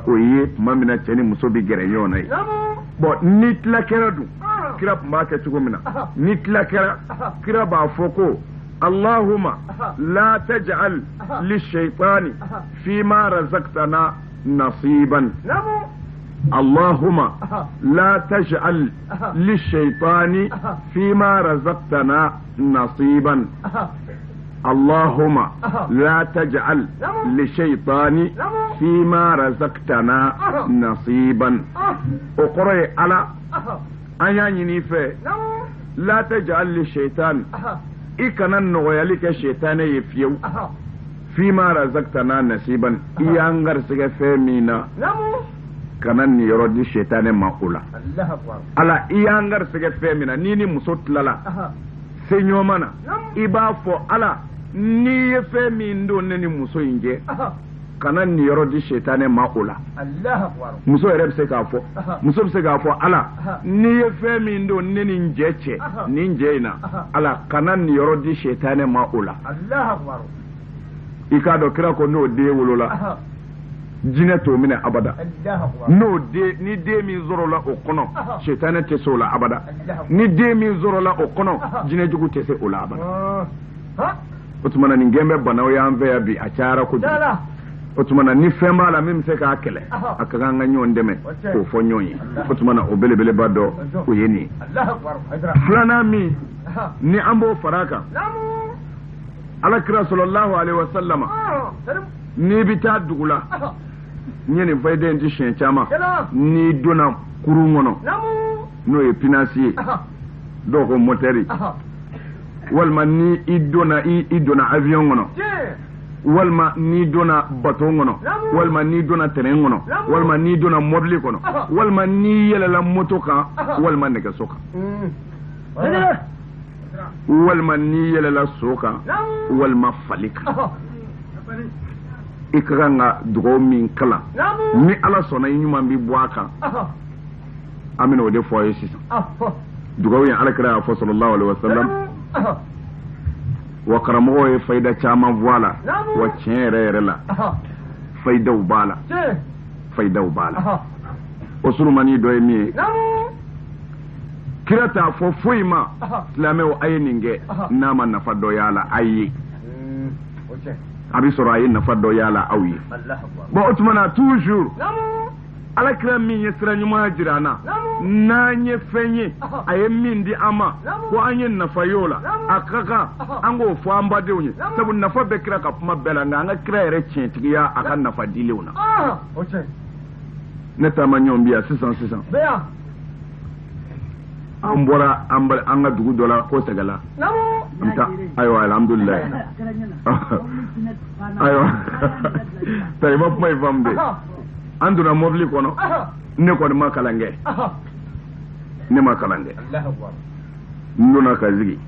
o ye tuma min na cɛ ni muso bi gɛrɛ ɲɔgɔn na ye bon ni tila kɛra dun kira tun b'a kɛ cogo min na ni tila kɛra kira b'a fɔ ko allahumma la taj'al lishaytani fima razaqtana nasiban اللهم لا تجعل للشيطان فيما رزقتنا نصيبا اللهم لا تجعل للشيطان فيما رزقتنا نصيبا اقرأ على أياني في لا تجعل للشيطان إكنا نغيالك الشيطان يفيو فيما رزقتنا نصيبا إيانغر سيغفيمينا kana ni yɔrɔ di shetane ma o la ala i y'an garisɛgɛ fɛn min na n'i ni muso tilala se ɲɔgɔn na i b'a fɔ ala n'i ye fɛn min don ne ni muso in jɛ kana ni yɔrɔ di shetane ma o la muso yɛrɛ bɛ se k'a fɔ muso bɛ se k'a fɔ ala n'i ye fɛn min don ne ni n jɛ cɛ nin jɛ in na ala kana ni yɔrɔ di shetane ma o la i k'a dɔn kira ko n'o den wolola jinɛ t'o minɛ abada n'o den ni den min sɔrɔ la o kɔnɔ shetane tɛ se o la abada ni den min sɔrɔ la o kɔnɔ jinɛ jugu tɛ se o la abada o tuma na nin gɛn bɛ banaw y'an fɛ yan bi a cayara kojugu o tuma na ni fɛn b'a la min bɛ se k'a kɛlɛ a ka kan an ka ɲɔgɔn dɛmɛ k'o fɔ ɲɔgɔn ye o tuma na o belebeleba dɔ o ye nin ye filanan min ni an b'o fara a kan alakira sallallahu alaihi wa sallama n'i bɛ taa dugu la n ye nin fɔ i den ti siɲɛ caman n'i donna kurun kɔnɔ n'o ye pinasi ye dɔw ko motɛri walima ni i donna avion kɔnɔ walima n'i donna bateau kɔnɔ walima n'i donna terrain kɔnɔ walima n'i donna mobili kɔnɔ walima n'i yɛlɛla moto kan walima nɛgɛso kan walima n'i yɛlɛla so kan walima fali kan i ka kan ka dugawu min kalan ni ala sɔnna i ɲuman bi bɔ a kan an bɛna o de fɔ a ye sisan dugawu in alakira y'a fɔ sallallahu alaihi wa sallam wa karamɔgɔw ye fayida caman fɔ a la wa tiɲɛ yɛrɛ yɛrɛ la fayidaw b'a la fayidaw b'a la o surumani dɔ ye min ye kira t'a fɔ foyi ma silamɛw a ye nin kɛ n'a ma nafa dɔ y'a la a ye a bɛ sɔrɔ a ye nafa dɔ y'a la aw ye bon o tuma na toujours alakira min ye sira ɲuman jira an na n'an ye fɛn ye a ye min di an ma ko an ye nafa ye o la a ka kan an k'o fɔ an badenw ye sabu nafa bɛ kira ka kuma bɛɛ la nka an ka kira yɛrɛ tiɲɛtigiya a ka nafa dilenw na ne taama ɲɔgɔn bi yan sisan an bɔra an ka dugu dɔ la ko sɛgɛla an bɛ taa ayiwa alhamdulilayi ayiwa tayi ma kuma in faamu de an donna mobili kɔnɔ ne kɔni ma kalan kɛ ne ma kalan kɛ n donna ka sigi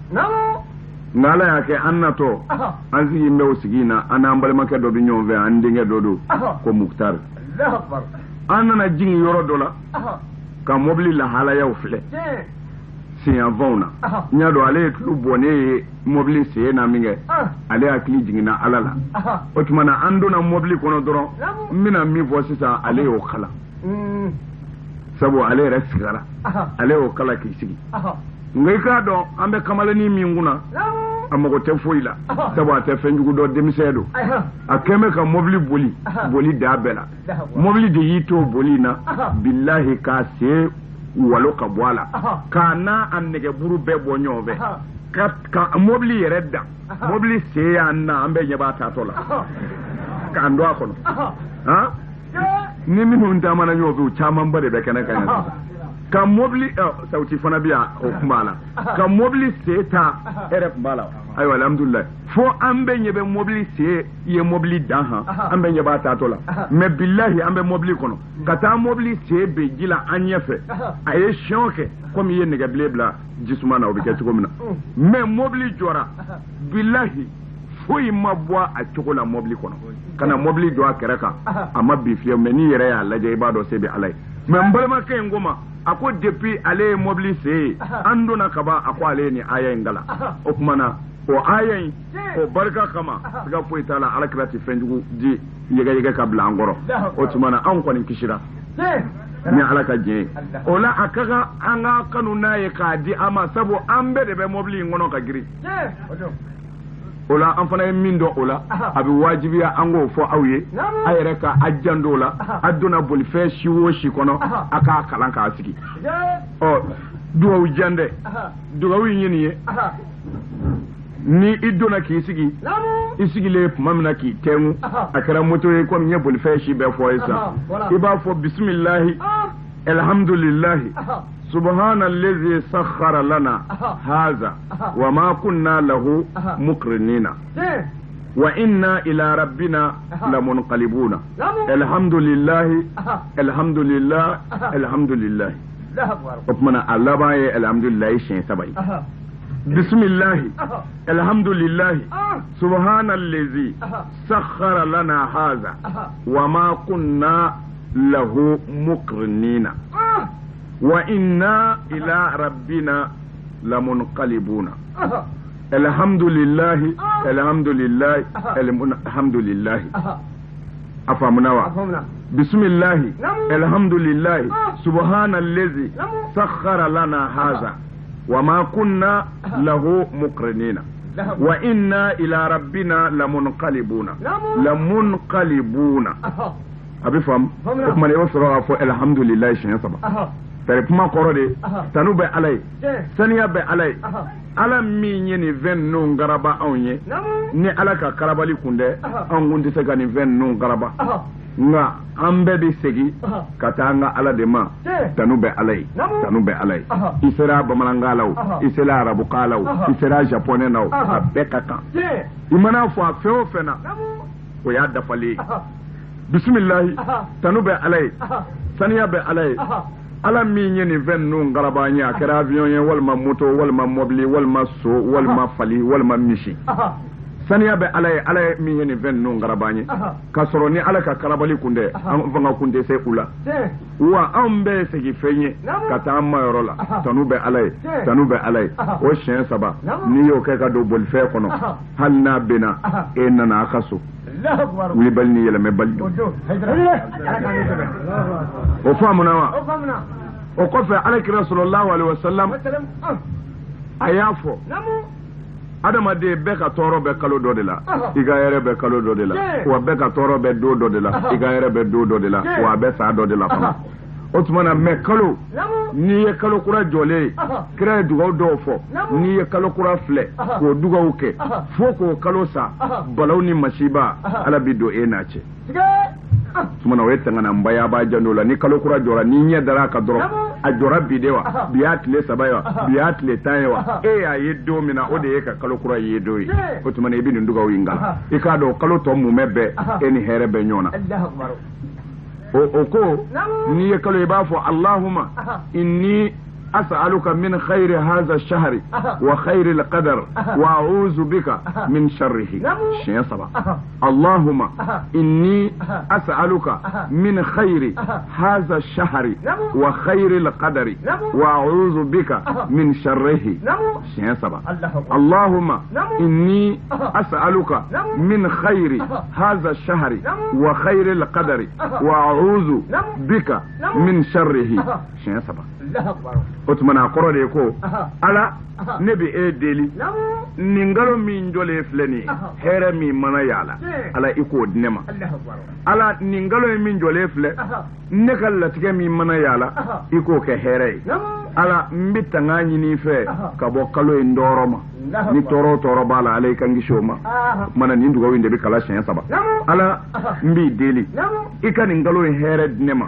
nka ala y'a kɛ an natɔ an sigi bɛ o sigi in na an n'an balimakɛ dɔ bɛ ɲɔgɔn fɛ an denkɛ dɔ don ko mukutari an nana jigin yɔrɔ dɔ la ka mobili lahalayaw filɛ siɲɛfanw na n y'a dɔn ale ye tulu bɔ ne ye mobili sen na min kɛ ale hakili jiginna ala la o tuma na an donna mobili kɔnɔ dɔrɔn n bɛna min fɔ sisan ale y'o kala sabu ale yɛrɛ sigara ale y'o kala k'i sigi nka i k'a dɔn an bɛ kamalennin min kunna a mago tɛ foyi la sabu a tɛ fɛn jugu dɔn denmisɛn don a kɛn bɛ ka mobili boli da bɛɛ la mobili de y'i to boli in na bilahi k'a sen walo ka bɔ a la k'a n'a a nɛgɛburu bɛɛ bɔ ɲɔgɔn fɛ ka mobili yɛrɛ da mobili sen y'an na an bɛɛ ɲɛ b'a taatɔ la k'an don a kɔnɔ ni minnu taamana ɲɔgɔn fɛ u camanba de bɛ kɛnɛ kan yan ka mobili sauti fana bɛ yan o tun b'a la ka mobili sen ta e yɛrɛ tun b'a la ayiwa alhamdulilayi fo an bɛɛ ɲɛ bɛ mobili sen ye mobili dan han an bɛɛ ɲɛ b'a taatɔ la mɛ bilahi an bɛ mobili kɔnɔ ka taa mobili sen bɛ ji la an ɲɛfɛ a ye siyɛn kɛ komi i ye nɛgɛbilen bila jisuma na o bɛ kɛ cogo min na mɛ mobili jɔra bilahi foyi ma bɔ a cogo la mobili kɔnɔ kana mobili jɔ a kɛrɛ kan a ma bi fiyewu mais n'i yɛrɛ y'a lajɛ i b'a dɔn se bɛ Ala ye mais n balimakɛ in ko ma a ko depuis ale ye mobili sen an donna ka ban a ko ale ye nin aya in gala o tuma na o aya in o barika kama siga foyi t'a la Alakira tɛ fɛn jugu di yɛgɛyɛgɛ ka bila an kɔrɔ o tuma na anw kɔni kisira ni Ala ka diɲɛ ye o la a ka kan an ka kanu n'a ye k'a di an ma sabu an bɛɛ de bɛ mobili in kɔnɔ ka girin o la an fana ye min dɔn o la a bɛ wajibiya an k'o fɔ aw ye a yɛrɛ ka a janto o la a donna bolifɛn si o si kɔnɔ a k'a kalan k'a sigi ɔ dugawu jan dɛ dugawu in ye nin ye ni i donna k'i sigi i sigilen tuma min na k'i tɛngu a kɛra moto ye komi n ye bolifɛn si bɛɛ fɔ ye sisan i b'a fɔ bisimilahi alhamdulilahi subhana allazi sakhara lana haza wa ma kunna lahu muqrinina wa inna ila rabbina lamunqalibuna alhamdulillahi alhamdulillah alhamdulillah o kuma na Allah ba ye alhamdulillah shin sabai bismillahi alhamdulillahi subhana allazi sakhara lana haza wa ma kunna lahu muqrinina wa inna ila rabbina lamunqalibuna alhamdulillah alhamdulillah alhamdulillah afamuna wa bismillah alhamdulillah subhanallazi sakhkhara lana hadha wa ma kunna lahu muqrinina wa inna ila rabbina lamunqalibuna abi fam kuma ne wasu rawa fo alhamdulillah shin saba tare kuma koro de tanu be alai saniya be alai ala min ye ni ven non garaba onye ni ala ka karabali kunde an gundi se ga ni ven non garaba nga ambe bi segi katanga ala de ma tanu be alai isera bamalangalaw isera arabu qalaw isera japonais naw abekaka imana fo afeo fena o ya dafali bismillah tanu be alai saniya be alai ala min ye ni ven nun garabanya kera avion ye walma moto walma mobili walma so walma fali walma mishi saniya be alai min ye ni ven nun garabanya ka soro ni ala ka karabali kunde an fanga kunde se kula wa an be segi fenye ka ta amma yoro la tanu be alai o shen saba ni yo ke ka do bol fe kono halna bena e nana akaso wili bali ni yɛlɛmɛ bali o faamuna wa o kɔfɛ alakira sallallahu alaihi wasallam a y'a fɔ adamaden bɛɛ ka tɔɔrɔ bɛ kalo dɔ de la i ka yɛrɛ bɛ kalo dɔ de la wa bɛɛ ka tɔɔrɔ bɛ don dɔ de la i ka yɛrɛ bɛ don dɔ de la wa a bɛ saa dɔ de la fana o tuma na mɛ kalo n'i ye kalo kura jɔlen ye kira ye dugawu dɔw fɔ n'i ye kalo kura filɛ k'o dugawu kɛ fo k'o kalo sa balaw ni masiba ala bi don e n'a cɛ tuma na o ye tɛŋananbaya b'a janto la ni kalo kura jɔra n'i ɲɛ dara a kan dɔrɔn a jɔra bi de wa bi y'a tile 3 ye wa bi y'a tile 10 ye wa e y'a ye don min na o de ye ka kalo kura ye don ye o tuma na i bɛ nin dugawu in kan i k'a dɔn kalo tɔ mumɛ bɛɛ e ni hɛrɛ bɛ ɲɔgɔn na o ko n'i ye kalo i b'a fɔ Allahumma inni أسألك من خير هذا الشهر وخير القدر وأعوذ بك من شره شيء صبا اللهم إني أسألك من خير هذا الشهر وخير القدر وأعوذ بك من شره شيء صبا اللهم إني أسألك من خير هذا الشهر وخير القدر وأعوذ بك من شره شيء صبا o tuma na kɔrɔ de ko ala ne bɛ e deli nin kalo min jɔlen filɛ nin ye hɛrɛ min mana yala ala i k'o di ne ma ala nin kalo min jɔlen filɛ ne ka latigɛ min mana yala i k'o kɛ hɛrɛ ye ala n bɛ tanga ɲini fɛ ka bɔ kalo in tɔɔrɔ ma ni tɔɔrɔ o tɔɔrɔ b'a la ala i kan kisi o ma mana nin dugawu in de bɛ kala siɲɛ 3 ala n b'i deli i ka nin kalo in hɛrɛ di ne ma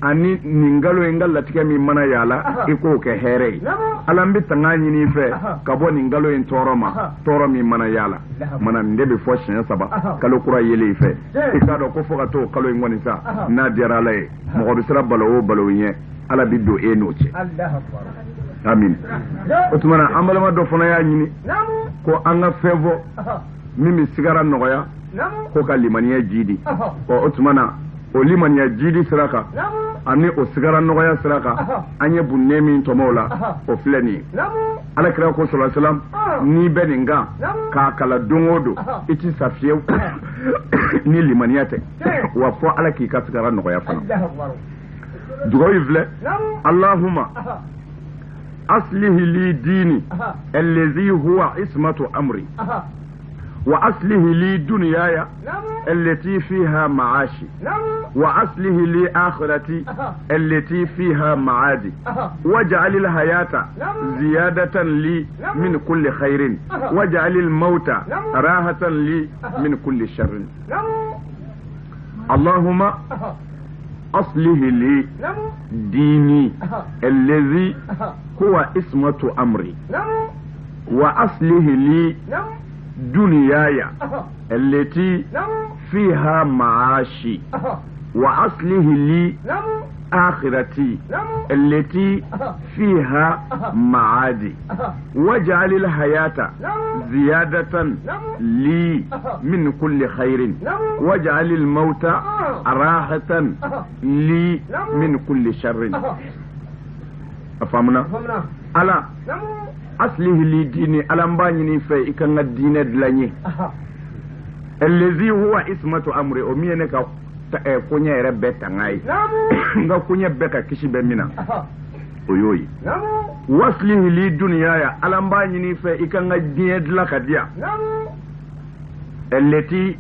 ani nin kalo in ka latigɛ min mana yala i k'o kɛ hɛrɛ ye ala n bɛ tanga ɲini fɛ ka bɔ nin kalo in tɔɔrɔ ma tɔɔrɔ min mana yala mana nin de bɛ fɔ siɲɛ 3 kalo kura yelen fɛ i k'a dɔn ko fo ka t'o kalo in kɔni sa n'a diyara ala ye mɔgɔ bɛ sera balo o balo ɲɛ ala bɛ don e n'o cɛ amin o tuma na an balima dɔ fana y'a ɲini ko an ka fɛn fɔ mimi sigara nogoya ko ka limaniya jidi o tumana o limaniya jidi siraka ani o sigara nogoya siraka anye bunne min tomola o fleni ala kira ko sallallahu alaihi wasallam ni beninga ka kala dongodo iti safiye ni limaniya te wa fo ala ki ka sigara nogoya fana dugo yivle allahumma أصله لي ديني الذي هو عصمة أمري وأصله لي دنياي التي فيها معاشي وأصله لي آخرتي التي فيها معادي واجعل الحياة زيادة لي من كل خير واجعل الموت راحة لي من كل شر اللهم أصله لي ديني الذي هو اسمة أمري وأصله لي دنياي التي فيها معاشي وأصله لي آخرتي التي فيها معادي واجعل الحياة زيادة لي من كل خير واجعل الموت راحة لي من كل شر أفهمنا؟ ألا أصله لي ديني ألم بانيني في إكنا الدين دلاني الذي هو اسمة أمري أمينك kunya yɛrɛ bɛɛ tanga ye nka kunya bɛɛ ka kisi bɛ min na o y'o ye waslihi li duniya ya ala n b'a ɲini fɛ i ka n ka diɲɛ dilan ka diya allati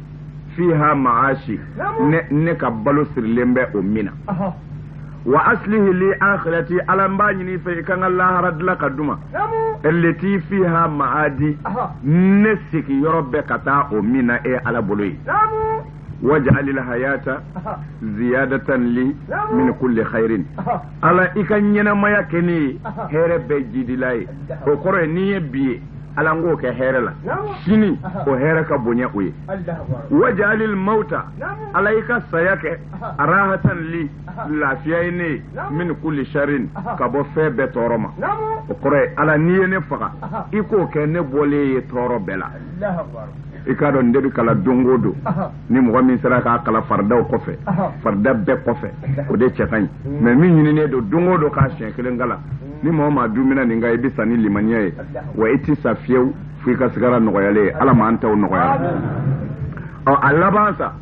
fiha maashi ne ka balo sirilen bɛ o min na wa aslihi li akhirati ala n b'a ɲini fɛ i ka n ka lahara dilan ka duma allati fiha maadi ne sigi yɔrɔ bɛɛ ka taa o min na e ala bolo ye واجعل الحياة زيادة لي من كل خير على إكنينا ما يكني هرب بجدي لاي وكره نية بي على نقول كهرلا شيني وهرك بنيا وي واجعل الموت على إك سياك راحة لي لا فيني من كل شر كبوفة بتورما وكره على نية نفقة إكو كنبولي تورو بلا ikado ndebi kala dongodo ni mɔgɔ min sera k'a kala fardaw kɔfɛ farda bɛɛ kɔfɛ o de cɛ kaɲi mais min ɲininen don dongodo k'a siɲɛ kelen kala ni mɔgɔ ma dumina nin kan i bɛ sa ni limaniya ye wa i ti sa fiyewu f'i ka sigara nɔgɔyalen ye ala m'an taw nɔgɔya a laban sa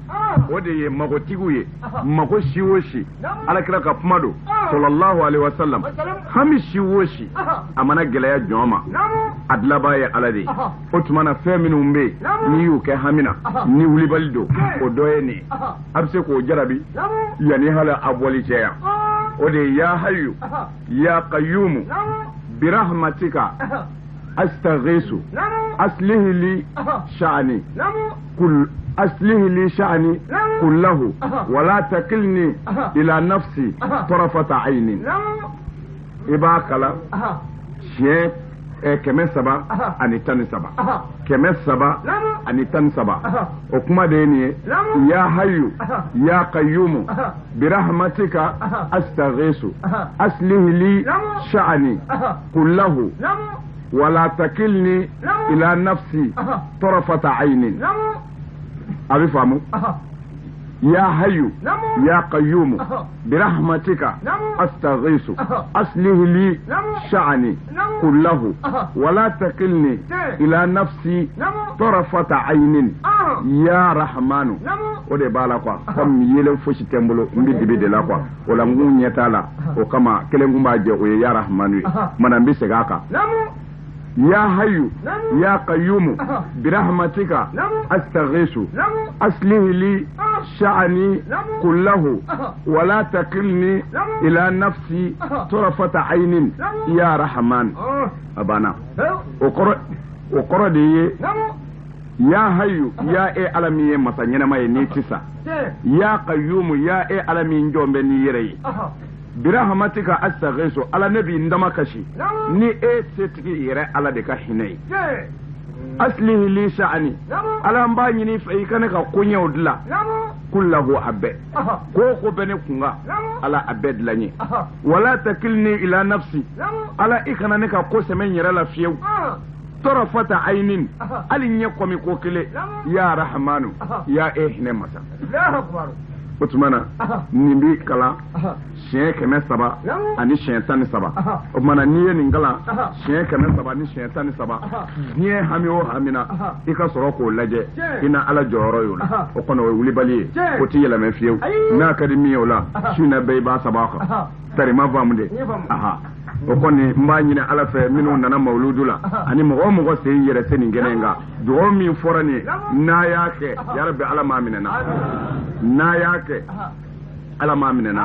o de ye magotigiw ye mago si o si alakira ka kuma don sallallahu alaihi wasallam hami si o si a mana gɛlɛya jɔn ma a dilaba ye ala de ye o tuma na fɛn minnu bɛ yen n'i y'u kɛ hami na ni wulibali don o dɔ ye nin ye a bɛ se k'o jarabi yanni hali a bɔli cɛya o de ye ya hayyu ya qayyumu birahmatika astaghisu aslihi li sha'ani أصله لي شأني كله ولا تكلني إلى نفسي طرفة عين إبا كلا شيء كم سبا أني تاني سبا كم سبا أني تاني سبا وكما ديني يا حي يا قيوم برحمتك أستغيث أصله لي شأني كله ولا تكلني إلى نفسي طرفة عين أبي فهموا يا حي يا قيوم برحمتك أستغيث أصله لي شأني كله ولا تكلني إلى نفسي طرفة عين يا رحمن ode bala kwa comme yele foshi tembolo mbidi bide la kwa wala ngunya tala o kama kele ngumba je o ya rahmanu mana mbise gaka يا حي يا قيوم برحمتك أستغيث أصلح لي شأني كله ولا تكلني إلى نفسي طرفة عين يا رحمن أبانا وقرأ دي يا حي يا إيه ألمي مسانينا ما ينيتسا يا قيوم يا إيه ألمي نجوم يري birahmatika astaghisu ala nabi ndama kashi ni setigi yere ala de ka hinai aslihi li sha'ani ala mba nyini fa ikane ka kunya odla kullahu abbe ko bene kunga ala abed lanye wala takilni ila nafsi ala ikana ne ka ko semen yere la fiyew tarafata aynin alin ya komi ko kile ya rahmanu ya ehne masa otumana nimbi kala siyɛn kɛmɛ saba ani siyɛn tan ni saba o kumana n'i ye nin kalan siyɛn kɛmɛ saba ni siyɛn tan ni saba diɲɛ hami o hami na i ka sɔrɔ k'o lajɛ i na ala jɔyɔrɔ y'o la o kɔnɔ o ye wulibali ye o ti yɛlɛmɛ fiyewu n'a ka di min ye o la su na bɛɛ i b'a saba kan tarima faamu de aha o kɔni n b'a ɲini ala fɛ minnu nana mawuludu la ani mɔgɔ o mɔgɔ sen yɛrɛ se nin kɛnɛ in kan dugawu min fɔra nin ye n'a y'a kɛ yarabi ala m'a minɛ na n'a y'a kɛ ala m'a minɛ na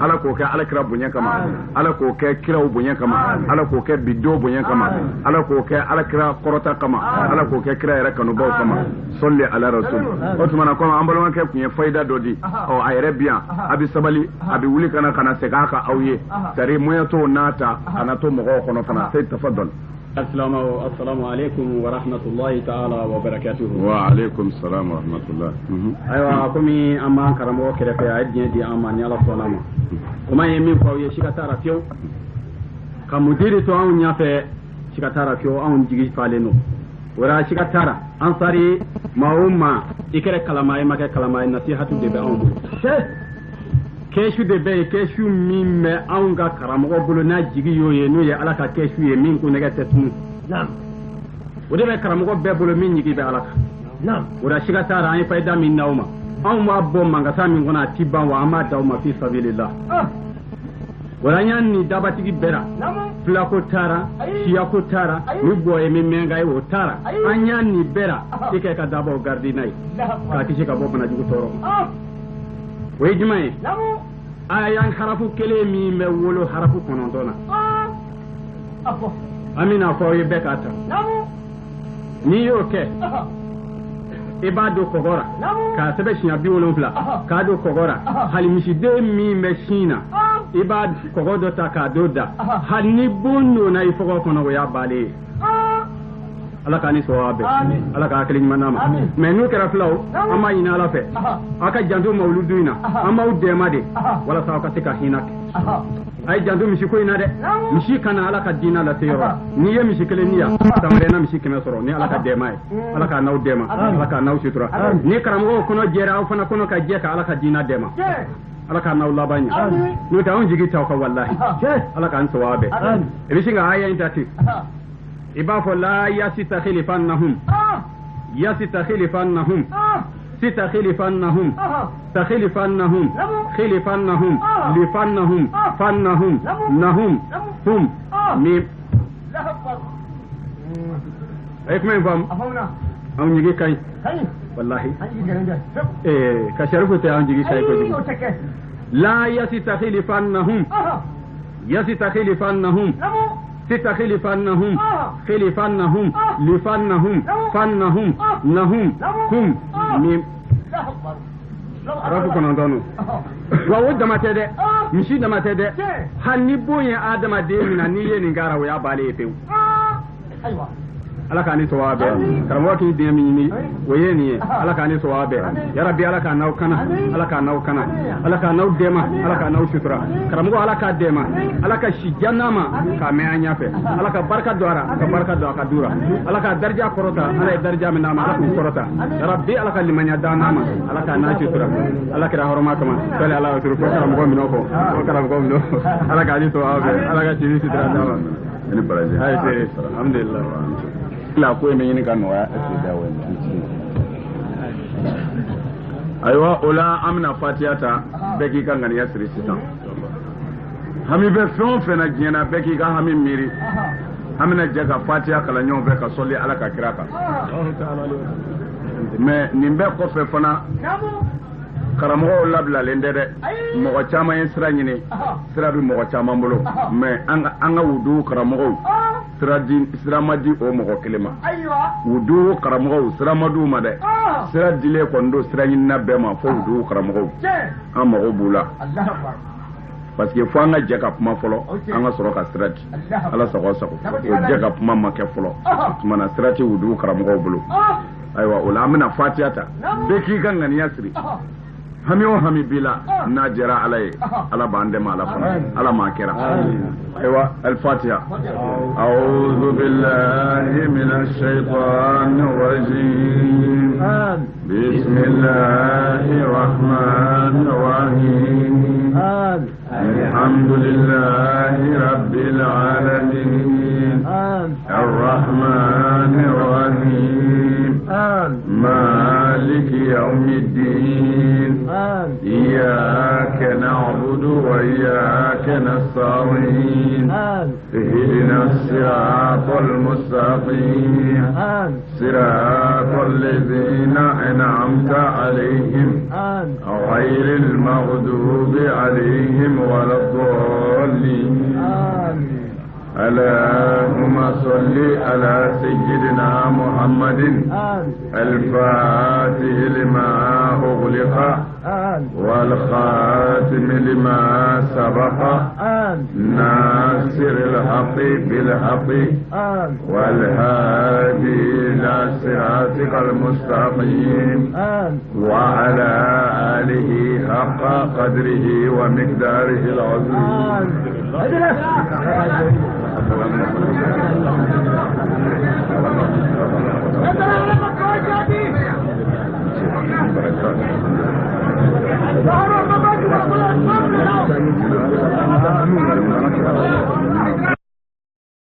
ala k'o kɛ alakira bonya kama ala k'o kɛ kiraw bonya kama ala k'o kɛ bidon bonya kama ala k'o kɛ alakira kɔrɔta kama ala k'o kɛ kira yɛrɛ kanubaw kama sɔli ala rasul o tumana kɔmi an balimakɛ tun ye fayida dɔ di ɔ a yɛrɛ bi yan a bɛ sabali a bɛ wuli kana segin a kan aw ye sari moyen t'o n'a ta a na to mɔgɔw kɔnɔ fana se tafadɔl. السلام عليكم ورحمة الله تعالى وبركاته. وعليكم السلام ورحمة الله. أيوة كمي أمان كرامو كده في عيد دي أمان يلا سلام. وما يمين فوي شكتارا فيو. كمدير تو أون يافع شكتارا فيو أون جيجي فالينو. ورا شكتارا أنصاري ما هما إكره كلامي ما كلامي نصيحة تدبي أون. Keshu de be keshu min me an ga karamogo bolo na jigi yo ye no ye ala ka keshu ye min ko ne ga tetun nam o de be karamogo be bolo min jigi be ala ka nam o da shiga tara an fayda min nauma an ma bo manga sa min gona tiban wa ama daw ma fi sabilillah wala nyan ni dabatigi bera fla ko tara siya ko tara ni boye min menga e o tara an nyan ni bera ike ka dabo gardi nay ka kisi ka bo bana jugo toro way jumaye ayan harafu kele mi me wolo harafu konondona amina ko ye bekata ni yo ke ibado kogora ka sebe shinya bi wolo fla ka do kogora hali mishi de mi me shina ibad kogodo ta ka doda hani bunno na ifoko kono ya bale ala ka ni sawabe ala ka akeli manama mais nu kera flaw ama ina ala fe aka jandu mawluduina ama udema de wala sawa ka tika hinak ay jandu mishi ko ina de mishi kana ala ka dina la tero ni ye mishi kele niya tamare na mishi keme soro ni ala ka dema ala ka naw dema ala ka naw sutura ni karamo kono jera fana kono ka jeka ala ka dina dema ala ka naw labanya no ta on jigi taw ka wallahi ala ka an sawabe e bishinga aya intati إبافة لا يستخلفنهم يستخلفنهم ستخلفنهم تخلفنهم خلفنهم لفنهم فنهم نهم هم ميم ايك مين فهم أو نيجي كاي والله إيه كشرفه تأو نيجي كاي لا يستخلفنهم يستخلفنهم ستخلفنهم خلفنهم لفنهم فنهم نهم هم ميم رافقنا نتانو وود دما تده مشي دما تده هني بوين ادم ديمنا نيه نغارا ويا بالي فيو ايوه ala ka ni sawabe karamo ki de mi ni woyeni ala ka ni sawabe ya rabbi ala ka naw kana ala ka naw kana ala ka naw dema ala ka naw sutura karamo ala ka dema ala ka shijanama ka me anya fe ala ka barka doara ka barka do ka dura ala ka darja korota ala darja min nama ala ku korota ya rabbi ala ka limanya danama ala ka na sutura ala ka horoma kama sala ala wa sutura karamo mi no ko karamo mi no ala ka ni sawabe ala ka ci sutura dawa ni baraje ay alhamdulillah la ko me yin kan wa ake da wannan aywa ola amna fatiyata beki kan ngani yasri sitan hami be fon fena jena beki ga hami miri amna jaga fatiya kala nyon be ka soli ala ka kiraka mais nimbe ko fe fana karamo labla lendere mo chama yin sira nyini sira bi mo chama mbolo mais anga wudu karamo siramadi o mɔgɔ kelen ma wudu karamɔgɔw siramadu ma dɛ sira dile kɔni sira ɲinina bɛɛ ma fo wudu karamɔgɔw an mago b'u la parce que fo an ka jɛ ka kuma fɔlɔ an ka sɔrɔ ka sira di ala sago sago o jɛ ka kuma ma kɛ fɔlɔ tumana sira tɛ wudu karamɔgɔw bolo ayiwa o la an bɛna fatiya ta bɛɛ k'i ka ŋaniya siri hami o hami bila na jara ala ye ala b'an dɛmɛ ala fana ala m'a kɛra ayiwa al-fatiha a'udhu billahi minash shaitanir rajim bismillahir rahmanir rahim alhamdulillahi rabbil alamin arrahmanir rahim maliki yawmiddin إياك نعبد وإياك نستعين اهدنا الصراط المستقيم صراط الذين أنعمت عليهم غير المغضوب عليهم ولا الضالين اللهم صل على سيدنا محمد الفاتح لما أغلق والخاتم لما سبق ناصر الحق بالحق والهادي إلى صراطك المستقيم وعلى آله حق قدره ومقداره العظيم